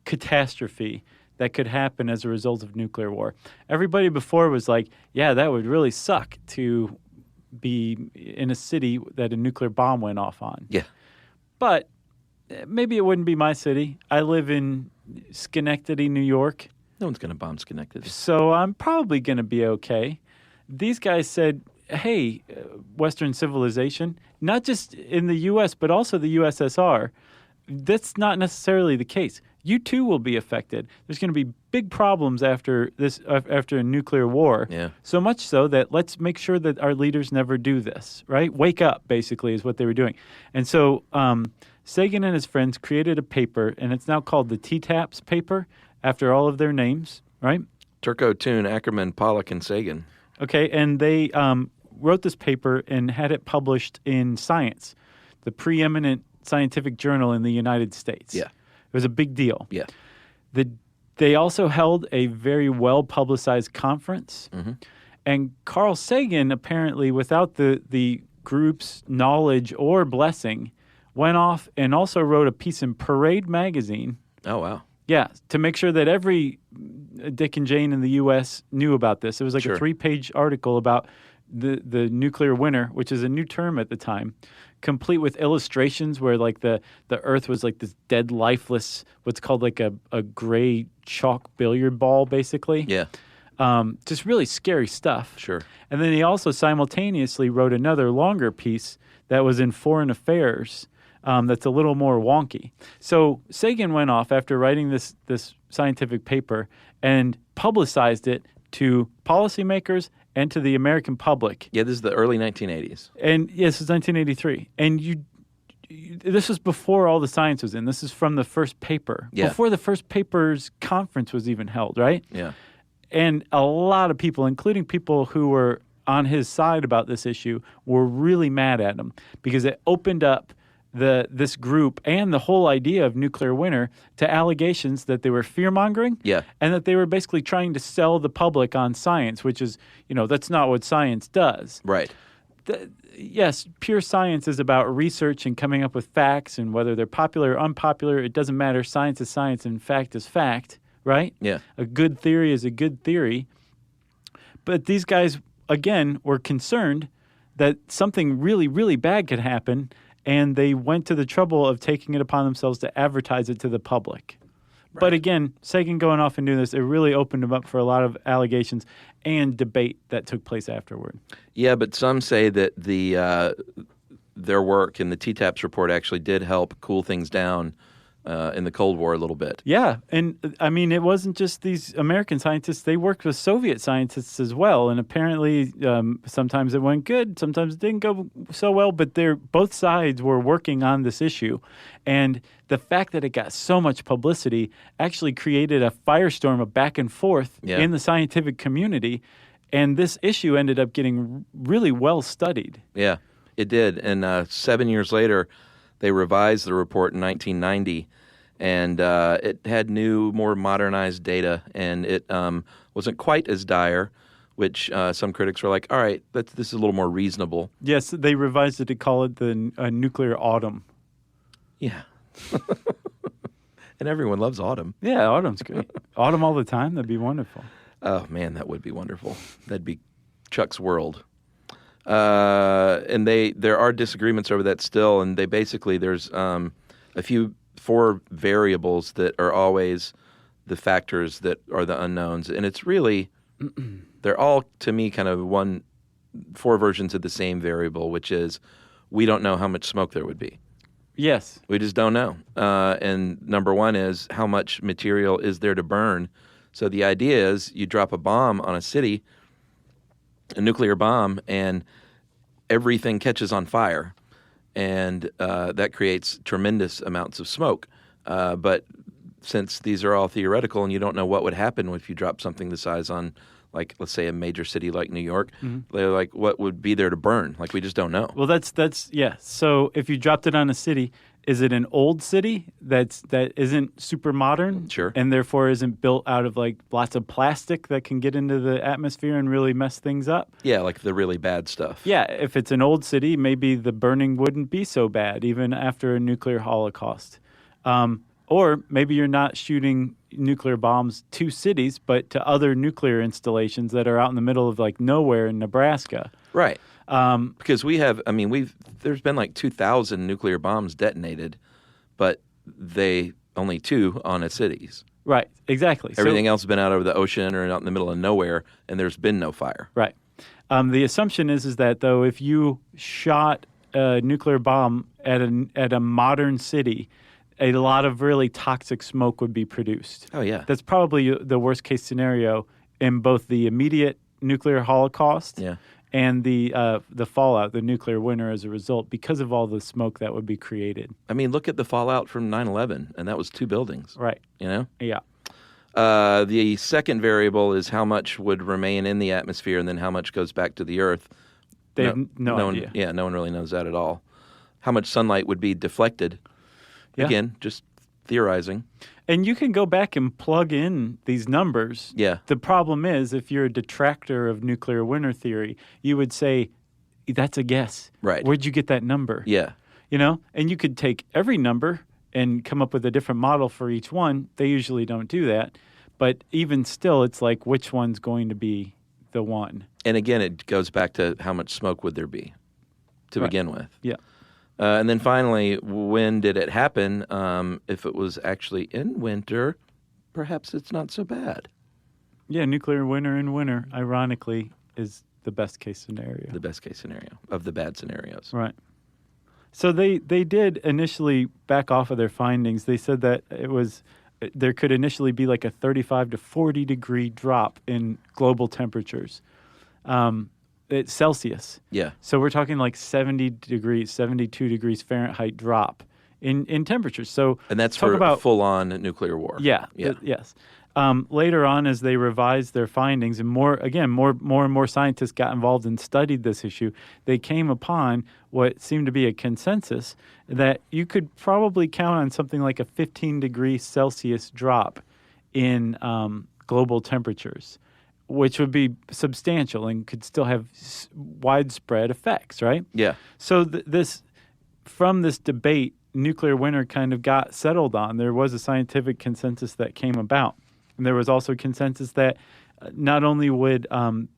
catastrophe that could happen as a result of nuclear war. Everybody before was like, yeah, that would really suck to be in a city that a nuclear bomb went off on. Yeah. But maybe it wouldn't be my city. I live in Schenectady, New York. No one's going to bomb Schenectady. So I'm probably going to be okay. These guys said, hey, Western civilization, not just in the U.S., but also the USSR, that's not necessarily the case. You too will be affected. There's going to be big problems after a nuclear war. Yeah. So much so that let's make sure that our leaders never do this, right? Wake up, basically, is what they were doing. And so Sagan and his friends created a paper, and it's now called the T-TAPS paper, after all of their names, right? Turco, Toon, Ackerman, Pollock, and Sagan. Okay, and they wrote this paper and had it published in Science, the preeminent scientific journal in the United States. Yeah. It was a big deal. Yeah. They also held a very well-publicized conference. Mm-hmm. And Carl Sagan, apparently, without the group's knowledge or blessing, went off and also wrote a piece in Parade magazine. Oh, wow. Yeah, to make sure that every Dick and Jane in the U.S. knew about this. It was like Sure. a 3-page article about the nuclear winter, which is a new term at the time, complete with illustrations where like the Earth was like this dead, lifeless, what's called like a gray chalk billiard ball, basically. Yeah. Just really scary stuff. Sure. And then he also simultaneously wrote another longer piece that was in Foreign Affairs that's a little more wonky. So Sagan went off after writing this scientific paper and publicized it to policymakers and to the American public. Yeah, this is the early 1980s. And yes, it's 1983. And this was before all the science was in. This is from the first paper. Yeah. Before the first paper's conference was even held, right? Yeah. And a lot of people, including people who were on his side about this issue, were really mad at him because it opened up this group and the whole idea of nuclear winter to allegations that they were fear-mongering and that they were basically trying to sell the public on science, which is, that's not what science does. Right. Yes, pure science is about research and coming up with facts, and whether they're popular or unpopular, it doesn't matter. Science is science and fact is fact, right? Yeah. A good theory is a good theory. But these guys, again, were concerned that something really, really bad could happen, and they went to the trouble of taking it upon themselves to advertise it to the public. Right. But again, Sagan going off and doing this, it really opened them up for a lot of allegations and debate that took place afterward. Yeah, but some say that their work in the TTAPS report actually did help cool things down in the Cold War a little bit. Yeah, and I mean, it wasn't just these American scientists. They worked with Soviet scientists as well, and apparently sometimes it went good, sometimes it didn't go so well, but both sides were working on this issue. And the fact that it got so much publicity actually created a firestorm of back and forth in the scientific community, and this issue ended up getting really well studied. Yeah, it did, and 7 years later, they revised the report in 1990, and it had new, more modernized data, and it wasn't quite as dire, which some critics were like, all right, this is a little more reasonable. Yes, they revised it to call it the nuclear autumn. Yeah. And everyone loves autumn. Yeah, autumn's great. Autumn all the time, that'd be wonderful. Oh, man, that would be wonderful. That'd be Chuck's world. And there are disagreements over that still, and they basically there's four variables that are always the factors that are the unknowns, and it's really they're all to me kind of four versions of the same variable, which is we don't know how much smoke there would be. Yes, we just don't know. And number one is how much material is there to burn. So the idea is you drop a bomb on a city, a nuclear bomb, and everything catches on fire, and that creates tremendous amounts of smoke. But since these are all theoretical and you don't know what would happen if you drop something the size on, like, let's say a major city like New York, they're like, what would be there to burn? Like, we just don't know. Well, that's yeah. So if you dropped it on a city, is it an old city that isn't super modern? Sure. And therefore isn't built out of like lots of plastic that can get into the atmosphere and really mess things up? Yeah, like the really bad stuff. Yeah, if it's an old city, maybe the burning wouldn't be so bad even after a nuclear holocaust. Or maybe you're not shooting nuclear bombs to cities, but to other nuclear installations that are out in the middle of like nowhere in Nebraska. Right. Because there's been like 2,000 nuclear bombs detonated, but only 2 on cities. Right, exactly. Everything else has been out over the ocean or out in the middle of nowhere, and there's been no fire. Right. The assumption is that, though, if you shot a nuclear bomb at a modern city, a lot of really toxic smoke would be produced. Oh, yeah. That's probably the worst case scenario in both the immediate nuclear holocaust and the fallout, the nuclear winter as a result, because of all the smoke that would be created. I mean, look at the fallout from 9/11, and that was 2 buildings. Right. You know? Yeah. The second variable is how much would remain in the atmosphere and then how much goes back to the Earth. They have no idea. No one really knows that at all. How much sunlight would be deflected. Yeah. Again, just theorizing. And you can go back and plug in these numbers. Yeah. The problem is, if you're a detractor of nuclear winter theory, you would say, that's a guess. Right. Where'd you get that number? Yeah. You know? And you could take every number and come up with a different model for each one. They usually don't do that. But even still, it's like, which one's going to be the one? And again, it goes back to how much smoke would there be to begin with. Yeah. And then finally, when did it happen? If it was actually in winter, perhaps it's not so bad. Yeah, nuclear winter in winter, ironically, is the best case scenario. The best case scenario of the bad scenarios. Right. So they did initially back off of their findings. They said that there could initially be like a 35 to 40 degree drop in global temperatures. It's Celsius. Yeah. So we're talking like 70 degrees, 72 degrees Fahrenheit drop in temperatures. So And that's talk for about full-on nuclear war. Yeah. Yes. Later on, as they revised their findings, and more and more scientists got involved and studied this issue, they came upon what seemed to be a consensus that you could probably count on something like a 15 degree Celsius drop in global temperatures, which would be substantial and could still have widespread effects, right? Yeah. So from this debate, nuclear winter kind of got settled on. There was a scientific consensus that came about. And there was also consensus that not only would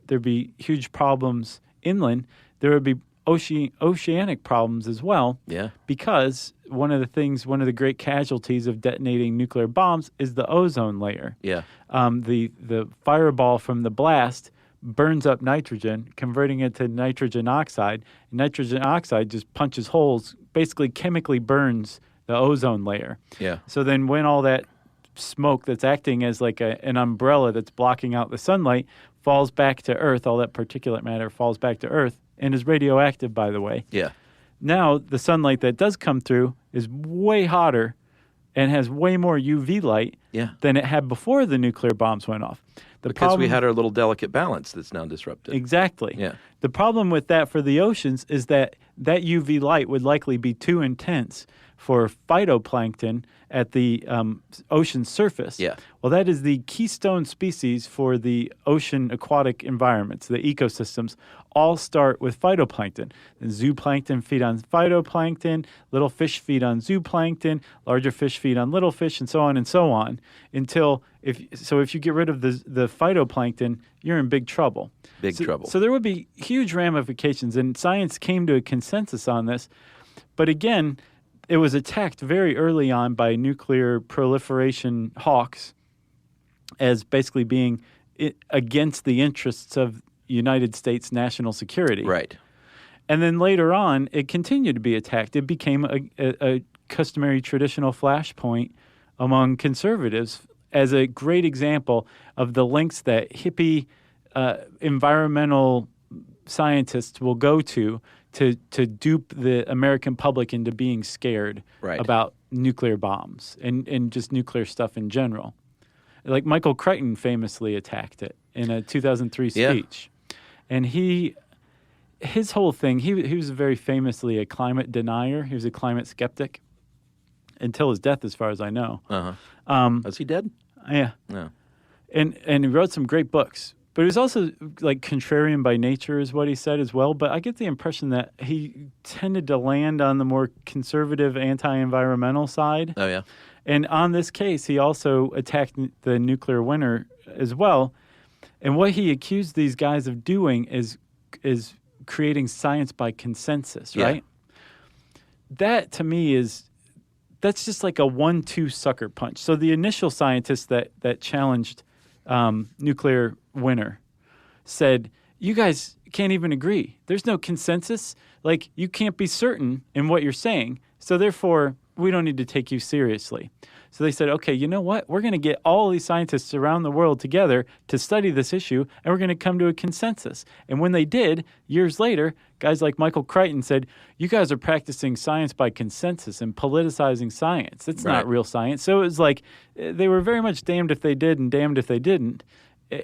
there be huge problems inland, there would be oceanic problems as well. Yeah. Because one of the great casualties of detonating nuclear bombs is the ozone layer. Yeah. The fireball from the blast burns up nitrogen, converting it to nitrogen oxide. And nitrogen oxide just punches holes, basically chemically burns the ozone layer. Yeah. So then when all that smoke that's acting as like an umbrella that's blocking out the sunlight falls back to Earth, all that particulate matter falls back to Earth and is radioactive, by the way. Yeah. Now the sunlight that does come through is way hotter and has way more UV light than it had before the nuclear bombs went off. Because we had our little delicate balance that's now disrupted. Exactly. Yeah. The problem with that for the oceans is that UV light would likely be too intense for phytoplankton at the ocean surface. Yeah. Well, that is the keystone species for the ocean aquatic environments, the ecosystems, all start with phytoplankton. And zooplankton feed on phytoplankton, little fish feed on zooplankton, larger fish feed on little fish, and so on, until if you get rid of the phytoplankton, you're in big trouble. Big trouble. So there would be huge ramifications, and science came to a consensus on this. But again, it was attacked very early on by nuclear proliferation hawks as basically being against the interests of United States national security. Right. And then later on, it continued to be attacked. It became a customary traditional flashpoint among conservatives as a great example of the lengths that hippie environmental scientists will go to dupe the American public into being scared about nuclear bombs and just nuclear stuff in general. Like Michael Crichton famously attacked it in a 2003 speech. And his whole thing, he was very famously a climate denier. He was a climate skeptic until his death, as far as I know. Is he dead? Yeah. No. And he wrote some great books. But he was also like contrarian by nature is what he said as well. But I get the impression that he tended to land on the more conservative anti-environmental side. Oh, yeah. And on this case, he also attacked the nuclear winter as well. And what he accused these guys of doing is creating science by consensus, right? That, to me, that's just like a 1-2 sucker punch. So the initial scientists that challenged nuclear winter said, you guys can't even agree. There's no consensus. Like, you can't be certain in what you're saying. So therefore, we don't need to take you seriously. So they said, okay, you know what? We're going to get all these scientists around the world together to study this issue, and we're going to come to a consensus. And when they did, years later, guys like Michael Crichton said, you guys are practicing science by consensus and politicizing science. It's not real science. So it was like they were very much damned if they did and damned if they didn't.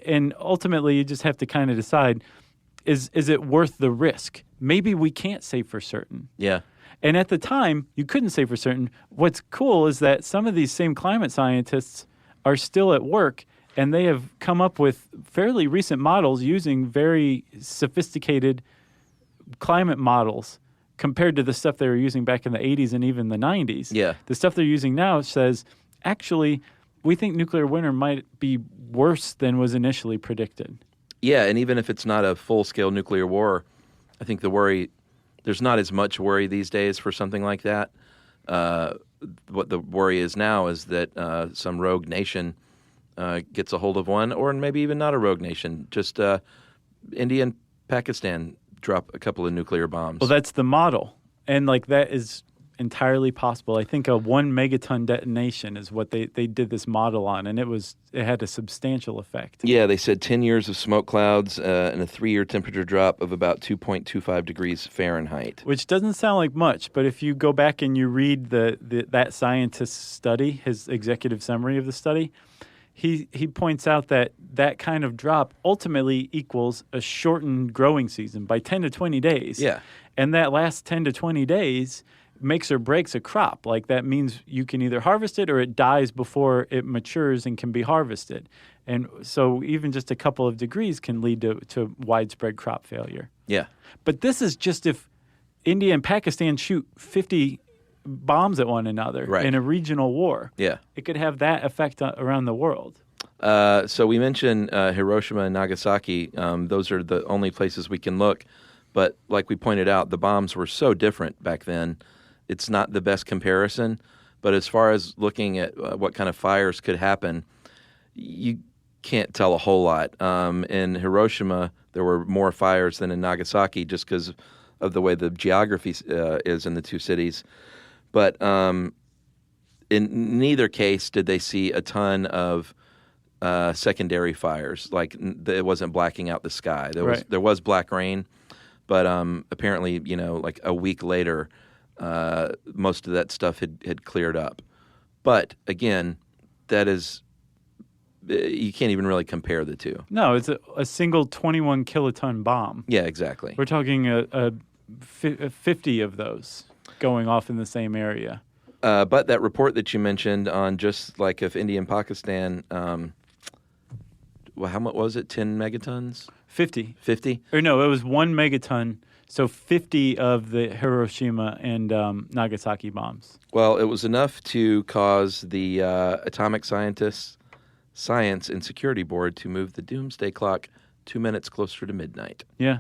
And ultimately, you just have to kind of decide, is it worth the risk? Maybe we can't say for certain. Yeah. And at the time, you couldn't say for certain. What's cool is that some of these same climate scientists are still at work, and they have come up with fairly recent models using very sophisticated climate models compared to the stuff they were using back in the 80s and even the 90s. Yeah. The stuff they're using now says, actually, we think nuclear winter might be worse than was initially predicted. Yeah, and even if it's not a full-scale nuclear war, I think there's not as much worry these days for something like that. What the worry is now is that some rogue nation gets a hold of one, or maybe even not a rogue nation, just India and Pakistan drop a couple of nuclear bombs. Well, that's the model. And that is entirely possible. I think a 1 megaton detonation is what they did this model on, and it had a substantial effect. Yeah, they said 10 years of smoke clouds and a 3-year temperature drop of about 2.25 degrees Fahrenheit. Which doesn't sound like much, but if you go back and you read that scientist's study, his executive summary of the study, he points out that kind of drop ultimately equals a shortened growing season by 10 to 20 days. Yeah. And that last 10 to 20 days makes or breaks a crop. That means you can either harvest it or it dies before it matures and can be harvested. And so even just a couple of degrees can lead to widespread crop failure. Yeah. But this is just if India and Pakistan shoot 50 bombs at one another in a regional war. Yeah. It could have that effect around the world. So we mentioned Hiroshima and Nagasaki. Those are the only places we can look. But like we pointed out, the bombs were so different back then. It's not the best comparison. But as far as looking at what kind of fires could happen, you can't tell a whole lot. In Hiroshima, there were more fires than in Nagasaki just because of the way the geography is in the two cities. But in neither case did they see a ton of secondary fires. It wasn't blacking out the sky. There was black rain, but apparently, a week later, most of that stuff had cleared up. But again, that is you can't even really compare the two. No, it's a single 21 kiloton bomb. Yeah, exactly. We're talking a 50 of those going off in the same area. But that report that you mentioned on just if India and Pakistan, how much was it? 10 megatons? 50. 50? Or no, it was 1 megaton. So 50 of the Hiroshima and Nagasaki bombs. Well, it was enough to cause the Atomic Science and Security Board to move the doomsday clock 2 minutes closer to midnight. Yeah.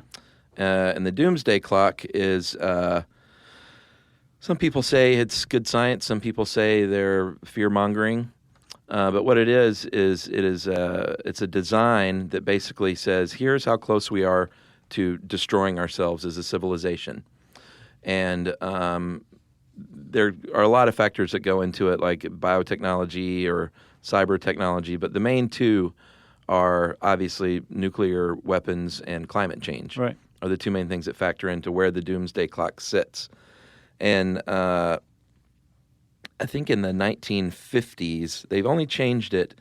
And the doomsday clock is, some people say it's good science. Some people say they're fear-mongering. But what it is it's a design that basically says, here's how close we are to destroying ourselves as a civilization. And there are a lot of factors that go into it, like biotechnology or cyber technology, but the main two are obviously nuclear weapons and climate change. Right. Are the two main things that factor into where the doomsday clock sits. And I think in the 1950s, they've only changed it,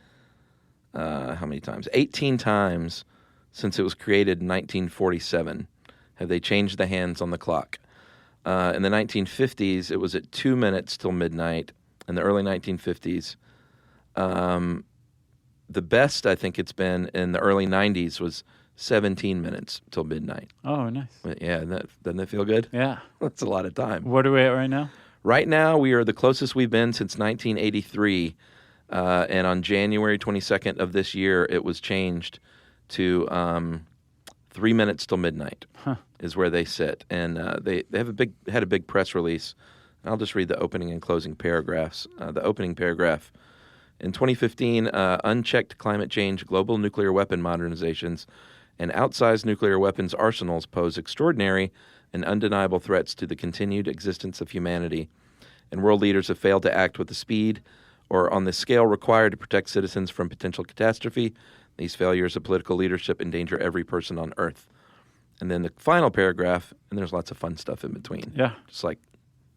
how many times? 18 times since it was created in 1947 have they changed the hands on the clock. In the 1950s, it was at 2 minutes till midnight. In the early 1950s, the best I think it's been in the early 90s was 17 minutes till midnight. Oh, nice. But yeah, doesn't that feel good? Yeah. That's a lot of time. What are we at right now? Right now, we are the closest we've been since 1983. And on January 22nd of this year, it was changed to 3 minutes till midnight is where they sit. And they had a big press release. I'll just read the opening and closing paragraphs. The opening paragraph. In 2015, unchecked climate change, global nuclear weapon modernizations, and outsized nuclear weapons arsenals pose extraordinary and undeniable threats to the continued existence of humanity. And world leaders have failed to act with the speed or on the scale required to protect citizens from potential catastrophe. These failures of political leadership endanger every person on Earth. And then the final paragraph, and there's lots of fun stuff in between. Yeah. Just like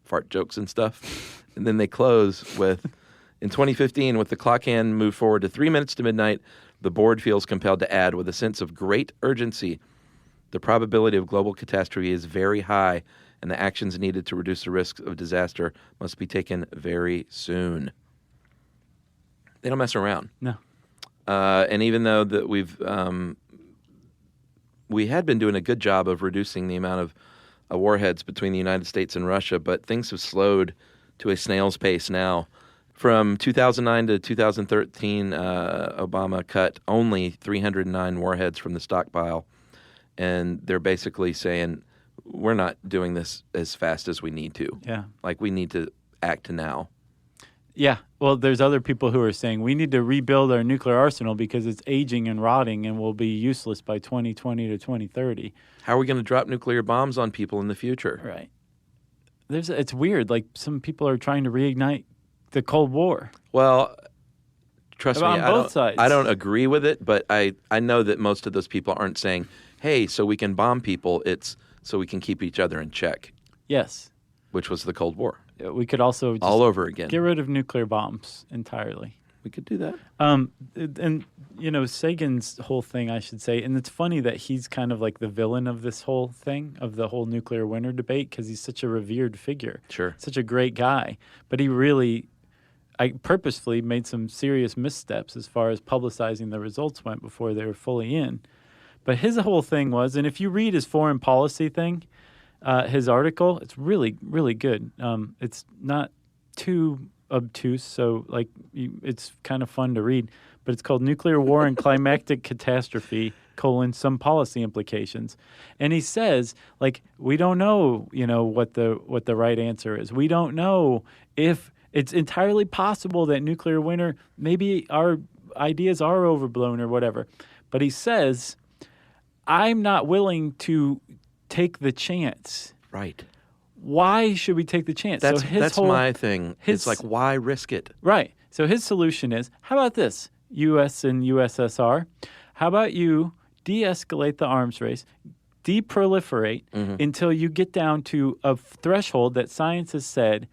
fart jokes and stuff. And then they close with, in 2015, with the clock hand moved forward to 3 minutes to midnight, the board feels compelled to add, with a sense of great urgency, the probability of global catastrophe is very high, and the actions needed to reduce the risk of disaster must be taken very soon. They don't mess around. No. And even though that we had been doing a good job of reducing the amount of warheads between the United States and Russia, but things have slowed to a snail's pace now. From 2009 to 2013, Obama cut only 309 warheads from the stockpile. And they're basically saying, we're not doing this as fast as we need to. Yeah. Like, we need to act now. Yeah. Well, there's other people who are saying we need to rebuild our nuclear arsenal because it's aging and rotting and will be useless by 2020 to 2030. How are we going to drop nuclear bombs on people in the future? Right. It's weird. Like, some people are trying to reignite the Cold War. Well, trust me, On both sides. I don't agree with it, but I know that most of those people aren't saying, hey, so we can bomb people. It's so we can keep each other in check, Yes. which was the Cold War. We could also just All over again. get rid of nuclear bombs entirely. We could do that. And, you know, Sagan's whole thing, I should say, and it's funny that he's kind of like the villain of this whole thing, of the whole nuclear winter debate, because he's such a revered figure. Sure. Such a great guy. But he really, I purposefully made some serious missteps as far as publicizing the results went before they were fully in. But his whole thing was, and if you read his foreign policy thing, his article, it's really, really good. It's not too obtuse, so like it's kind of fun to read. But it's called "Nuclear War and Climactic Catastrophe: Some Policy Implications." And he says, like, we don't know, you know, what the right answer is. We don't know if it's entirely possible that nuclear winter, maybe our ideas are overblown or whatever. But he says, I'm not willing to take the chance. Right. Why should we take the chance? That's my thing. It's like, why risk it? Right. So his solution is, how about this, U.S. and USSR? How about you de-escalate the arms race, de-proliferate until you get down to a threshold that science has said,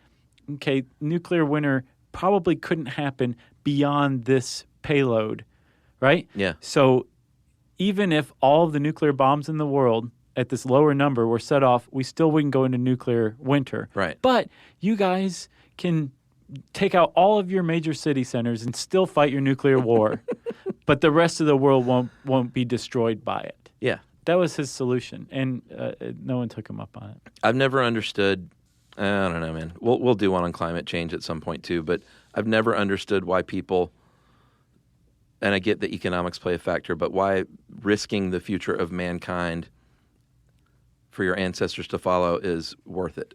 okay, nuclear winter probably couldn't happen beyond this payload, right? Yeah. So even if all of the nuclear bombs in the world at this lower number were set off, we still wouldn't go into nuclear winter. Right. But you guys can take out all of your major city centers and still fight your nuclear war, but the rest of the world won't be destroyed by it. Yeah. That was his solution, and no one took him up on it. I've never understood. I don't know, man. We'll do one on climate change at some point too, but I've never understood why people. And I get that economics play a factor, but why risking the future of mankind for your ancestors to follow is worth it?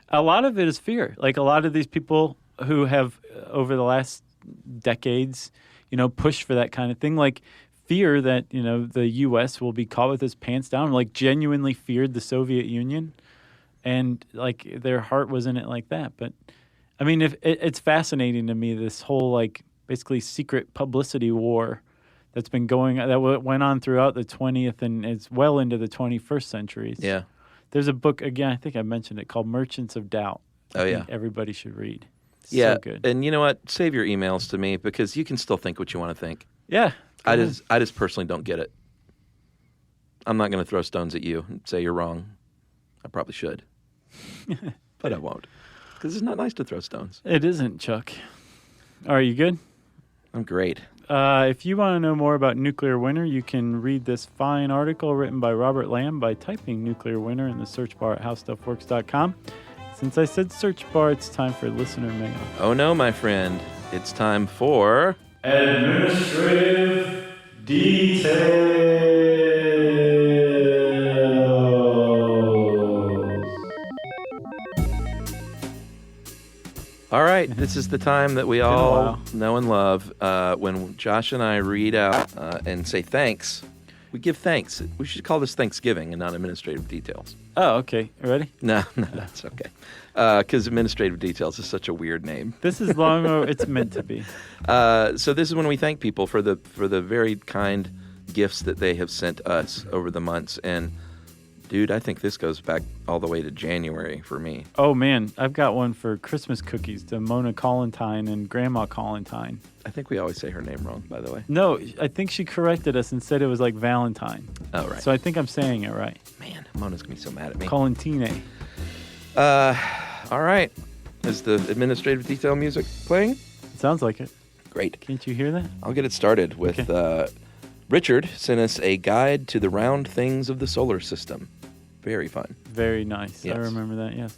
A lot of it is fear. Like, a lot of these people who have, over the last decades, you know, pushed for that kind of thing, like fear that, you know, the U.S. will be caught with its pants down, like genuinely feared the Soviet Union. And, like, their heart was in it like that. But, I mean, it's fascinating to me, this whole, like, basically secret publicity war that's been going, that went on throughout the 20th and it's well into the 21st centuries. Yeah. There's a book, again, I think I mentioned it, called Merchants of Doubt. I think everybody should read. It's so good. And you know what? Save your emails to me because you can still think what you want to think. Yeah. I just personally don't get it. I'm not going to throw stones at you and say you're wrong. I probably should. But I won't. Because it's not nice to throw stones. It isn't, Chuck. Are you good? I'm great. If you want to know more about nuclear winter, you can read this fine article written by Robert Lamb by typing nuclear winter in the search bar at howstuffworks.com. Since I said search bar, it's time for listener mail. Oh no, my friend. It's time for... Administrative Details. All right, this is the time that we all know and love when Josh and I read out and say thanks. We give thanks. We should call this Thanksgiving and not administrative details. Oh, okay. Ready? No, that's okay. Because administrative details is such a weird name. This is long or it's meant to be. So this is when we thank people for the very kind gifts that they have sent us over the months. And dude, I think this goes back all the way to January for me. Oh, man. I've got one for Christmas cookies to Mona Collentine and Grandma Collentine. I think we always say her name wrong, by the way. No, I think she corrected us and said it was like Valentine. Oh, right. So I think I'm saying it right. Man, Mona's going to be so mad at me. Collentine. All right. Is the administrative detail music playing? It sounds like it. Great. Can't you hear that? I'll get it started with Richard sent us a guide to the round things of the solar system. Very fun. Very nice. Yes. I remember that, yes.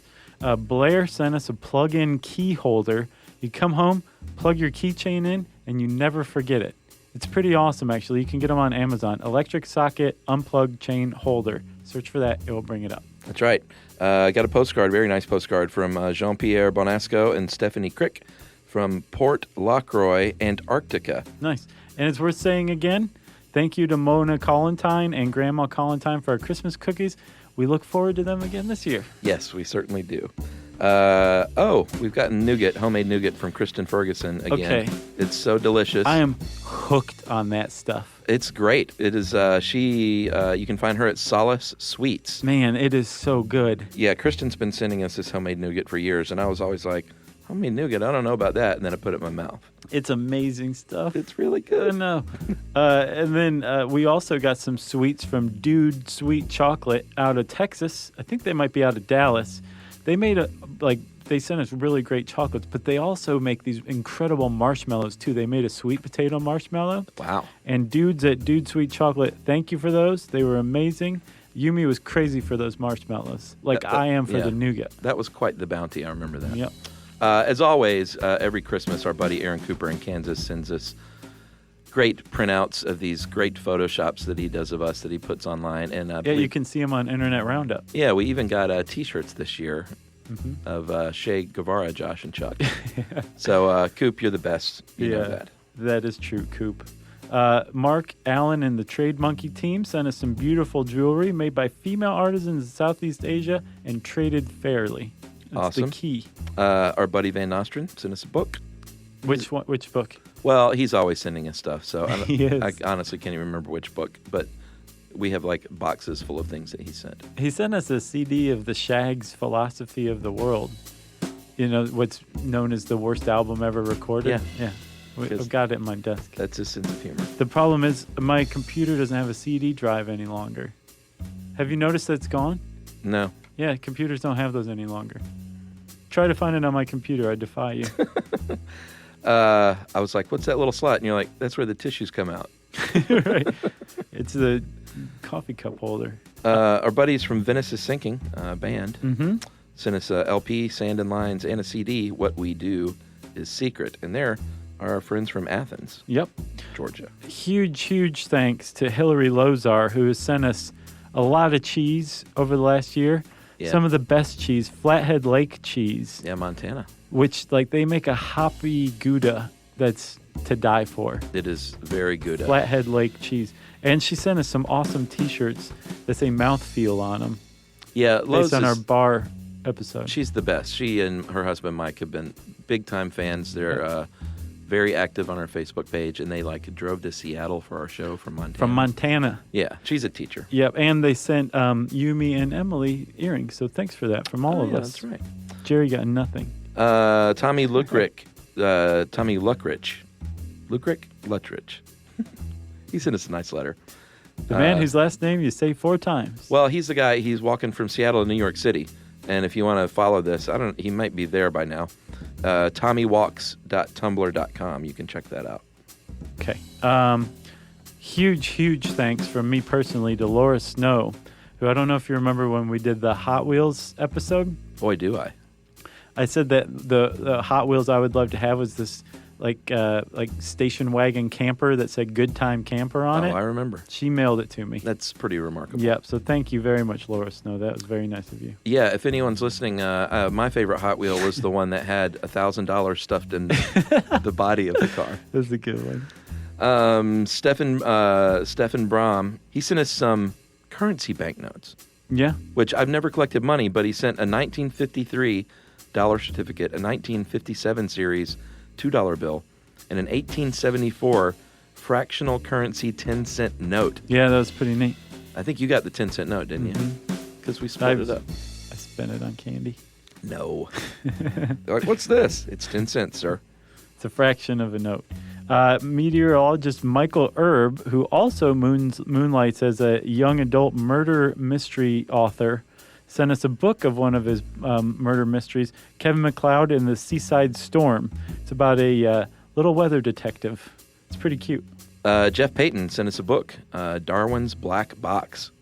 Blair sent us a plug-in key holder You come home, plug your keychain in, and you never forget it. It's pretty awesome, actually. You can get them on Amazon. Electric socket unplugged chain holder. Search for that. It will bring it up. That's right. I got a postcard, very nice postcard from Jean-Pierre Bonasco and Stephanie Crick from Port Lockroy, Antarctica. Nice. And it's worth saying again, thank you to Mona Collentine and Grandma Collentine for our Christmas cookies. We look forward to them again this year. Yes, we certainly do. We've gotten nougat, homemade nougat from Kristen Ferguson again. Okay. It's so delicious. I am hooked on that stuff. It's great. It is. You can find her at Solace Sweets. Man, it is so good. Yeah, Kristen's been sending us this homemade nougat for years, and I was always like, homemade nougat, I don't know about that, and then I put it in my mouth. It's amazing stuff. It's really good. I know. And then we also got some sweets from Dude Sweet Chocolate out of Texas. I think they might be out of Dallas. They made they sent us really great chocolates, but they also make these incredible marshmallows too. They made a sweet potato marshmallow. Wow. And dudes at Dude Sweet Chocolate, thank you for those. They were amazing. Yumi was crazy for those marshmallows, I am for the nougat. That was quite the bounty. I remember that. Yep. As always, every Christmas, our buddy Aaron Cooper in Kansas sends us great printouts of these great Photoshops that he does of us that he puts online. And you can see them on Internet Roundup. Yeah, we even got T-shirts this year of Shea Guevara, Josh, and Chuck. So, Coop, you're the best. You know that. That is true, Coop. Mark Allen and the Trade Monkey team sent us some beautiful jewelry made by female artisans in Southeast Asia and traded fairly. That's awesome. the key. Our buddy Van Nostrand sent us a book. Which one? Which book? Well, he's always sending us stuff, so I honestly can't even remember which book, but we have boxes full of things that he sent. He sent us a CD of the Shag's Philosophy of the World. You know, what's known as the worst album ever recorded? Yeah. I've got it in my desk. That's his sense of humor. The problem is my computer doesn't have a CD drive any longer. Have you noticed that it's gone? No. Yeah, computers don't have those any longer. Try to find it on my computer. I defy you. I was like, what's that little slot? And you're like, that's where the tissues come out. Right. It's the coffee cup holder. Our buddies from Venice is Sinking band sent us a LP, Sand and Lines, and a CD, What We Do Is Secret. And they're our friends from Athens, Georgia. Huge thanks to Hillary Lozar, who has sent us a lot of cheese over the last year. Yeah. Some of the best cheese, Flathead Lake cheese. Yeah, Montana. Which, they make a hoppy Gouda that's to die for. It is very good. Flathead Lake cheese. And she sent us some awesome T-shirts that say mouthfeel on them. Yeah, based on our bar episode. She's the best. She and her husband Mike have been big-time fans. They're very active on our Facebook page, and they drove to Seattle for our show from Montana. From Montana. Yeah, she's a teacher. Yep, and they sent Yumi and Emily earrings, so thanks for that from all of us. That's right. Jerry got nothing. Tommy Lukrich. Lutrich. He sent us a nice letter. The man whose last name you say 4 times. Well, he's the guy. He's walking from Seattle to New York City. And if you want to follow this, he might be there by now. TommyWalks.tumblr.com. You can check that out. Okay. Huge thanks from me personally to Laura Snow, who I don't know if you remember when we did the Hot Wheels episode. Boy, do I. I said that the Hot Wheels I would love to have was this station wagon camper that said Good Time Camper on it. Oh, I remember. She mailed it to me. That's pretty remarkable. Yep. So thank you very much, Laura Snow. That was very nice of you. Yeah. If anyone's listening, my favorite Hot Wheel was the one that had $1,000 stuffed in the body of the car. That's a good one. Stefan Brom, he sent us some currency banknotes. Yeah. Which I've never collected money, but he sent a 1953 dollar certificate, a 1957 series $2 bill, and an 1874 fractional currency 10-cent note. Yeah, that was pretty neat. I think you got the 10-cent note, didn't you? Because we split it up. I spent it on candy. No. Like, what's this? It's 10 cents, sir. It's a fraction of a note. Meteorologist Michael Erb, who also moonlights as a young adult murder mystery author, sent us a book of one of his murder mysteries, Kevin McLeod and the Seaside Storm. It's about a little weather detective. It's pretty cute. Jeff Payton sent us a book, Darwin's Black Box.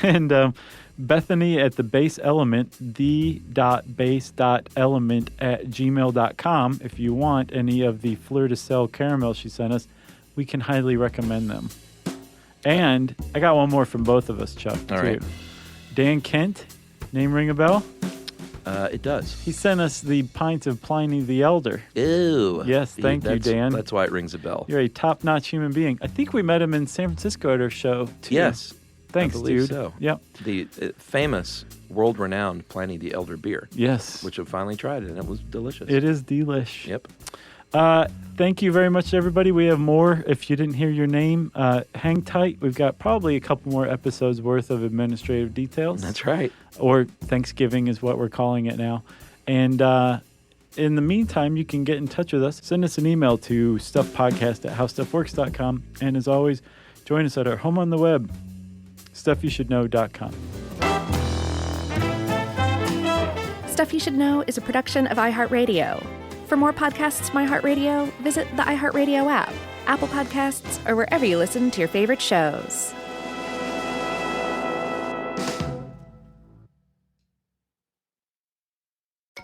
And Bethany at the base element, the.base.element@gmail.com. If you want any of the Fleur de Sel caramel she sent us, we can highly recommend them. And I got one more from both of us, Chuck, too. All right. Dan Kent, name ring a bell? It does. He sent us the pints of Pliny the Elder. Ew. Yes, thank you, Dan. That's why it rings a bell. You're a top-notch human being. I think we met him in San Francisco at our show, too. Yes. Thanks, I believe dude. so. Yep. The famous, world-renowned Pliny the Elder beer. Yes. Which I finally tried, and it was delicious. It is delish. Yep. Thank you very much, everybody. We have more. If you didn't hear your name, hang tight. We've got probably a couple more episodes worth of administrative details. That's right. Or Thanksgiving is what we're calling it now. And in the meantime, you can get in touch with us. Send us an email to stuffpodcast@howstuffworks.com. And as always, join us at our home on the web, stuffyoushouldknow.com. Stuff You Should Know is a production of iHeartRadio. For more podcasts from iHeartRadio, visit the iHeartRadio app, Apple Podcasts, or wherever you listen to your favorite shows.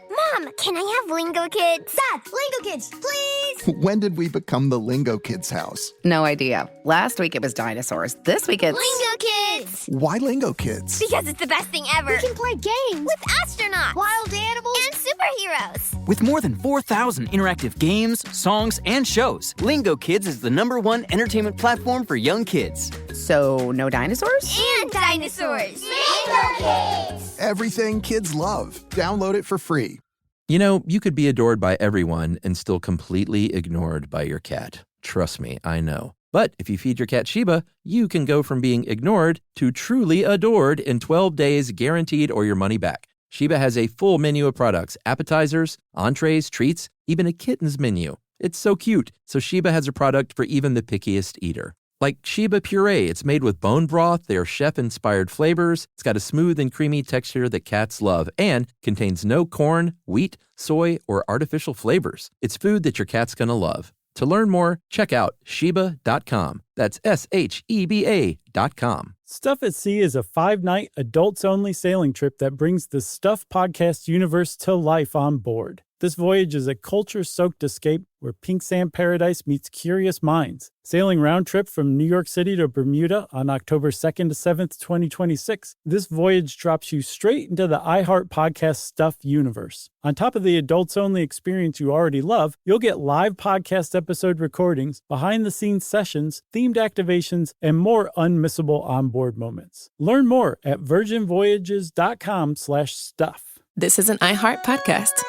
Mom, can I have Lingo Kids? Dad, Lingo Kids, please! When did we become the Lingo Kids house? No idea. Last week it was dinosaurs. This week it's... Lingo Kids! Why Lingo Kids? Because it's the best thing ever. We can play games with astronauts, wild animals, and superheroes. With more than 4,000 interactive games, songs, and shows, Lingo Kids is the #1 entertainment platform for young kids. So, no dinosaurs? And dinosaurs! Lingo Kids! Everything kids love. Download it for free. You know, you could be adored by everyone and still completely ignored by your cat. Trust me, I know. But if you feed your cat Sheba, you can go from being ignored to truly adored in 12 days, guaranteed, or your money back. Sheba has a full menu of products, appetizers, entrees, treats, even a kitten's menu. It's so cute. So Sheba has a product for even the pickiest eater. Like Sheba Puree, it's made with bone broth, their chef-inspired flavors. It's got a smooth and creamy texture that cats love and contains no corn, wheat, soy, or artificial flavors. It's food that your cat's gonna love. To learn more, check out Sheba.com. That's SHEBA.com. Stuff at Sea is a 5-night, adults-only sailing trip that brings the Stuff Podcast universe to life on board. This voyage is a culture-soaked escape where pink sand paradise meets curious minds. Sailing round trip from New York City to Bermuda on October 2nd to 7th, 2026, this voyage drops you straight into the iHeart Podcast Stuff universe. On top of the adults-only experience you already love, you'll get live podcast episode recordings, behind-the-scenes sessions, themed activations, and more unmissable onboard moments. Learn more at virginvoyages.com/stuff. This is an iHeart podcast.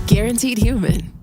Guaranteed human.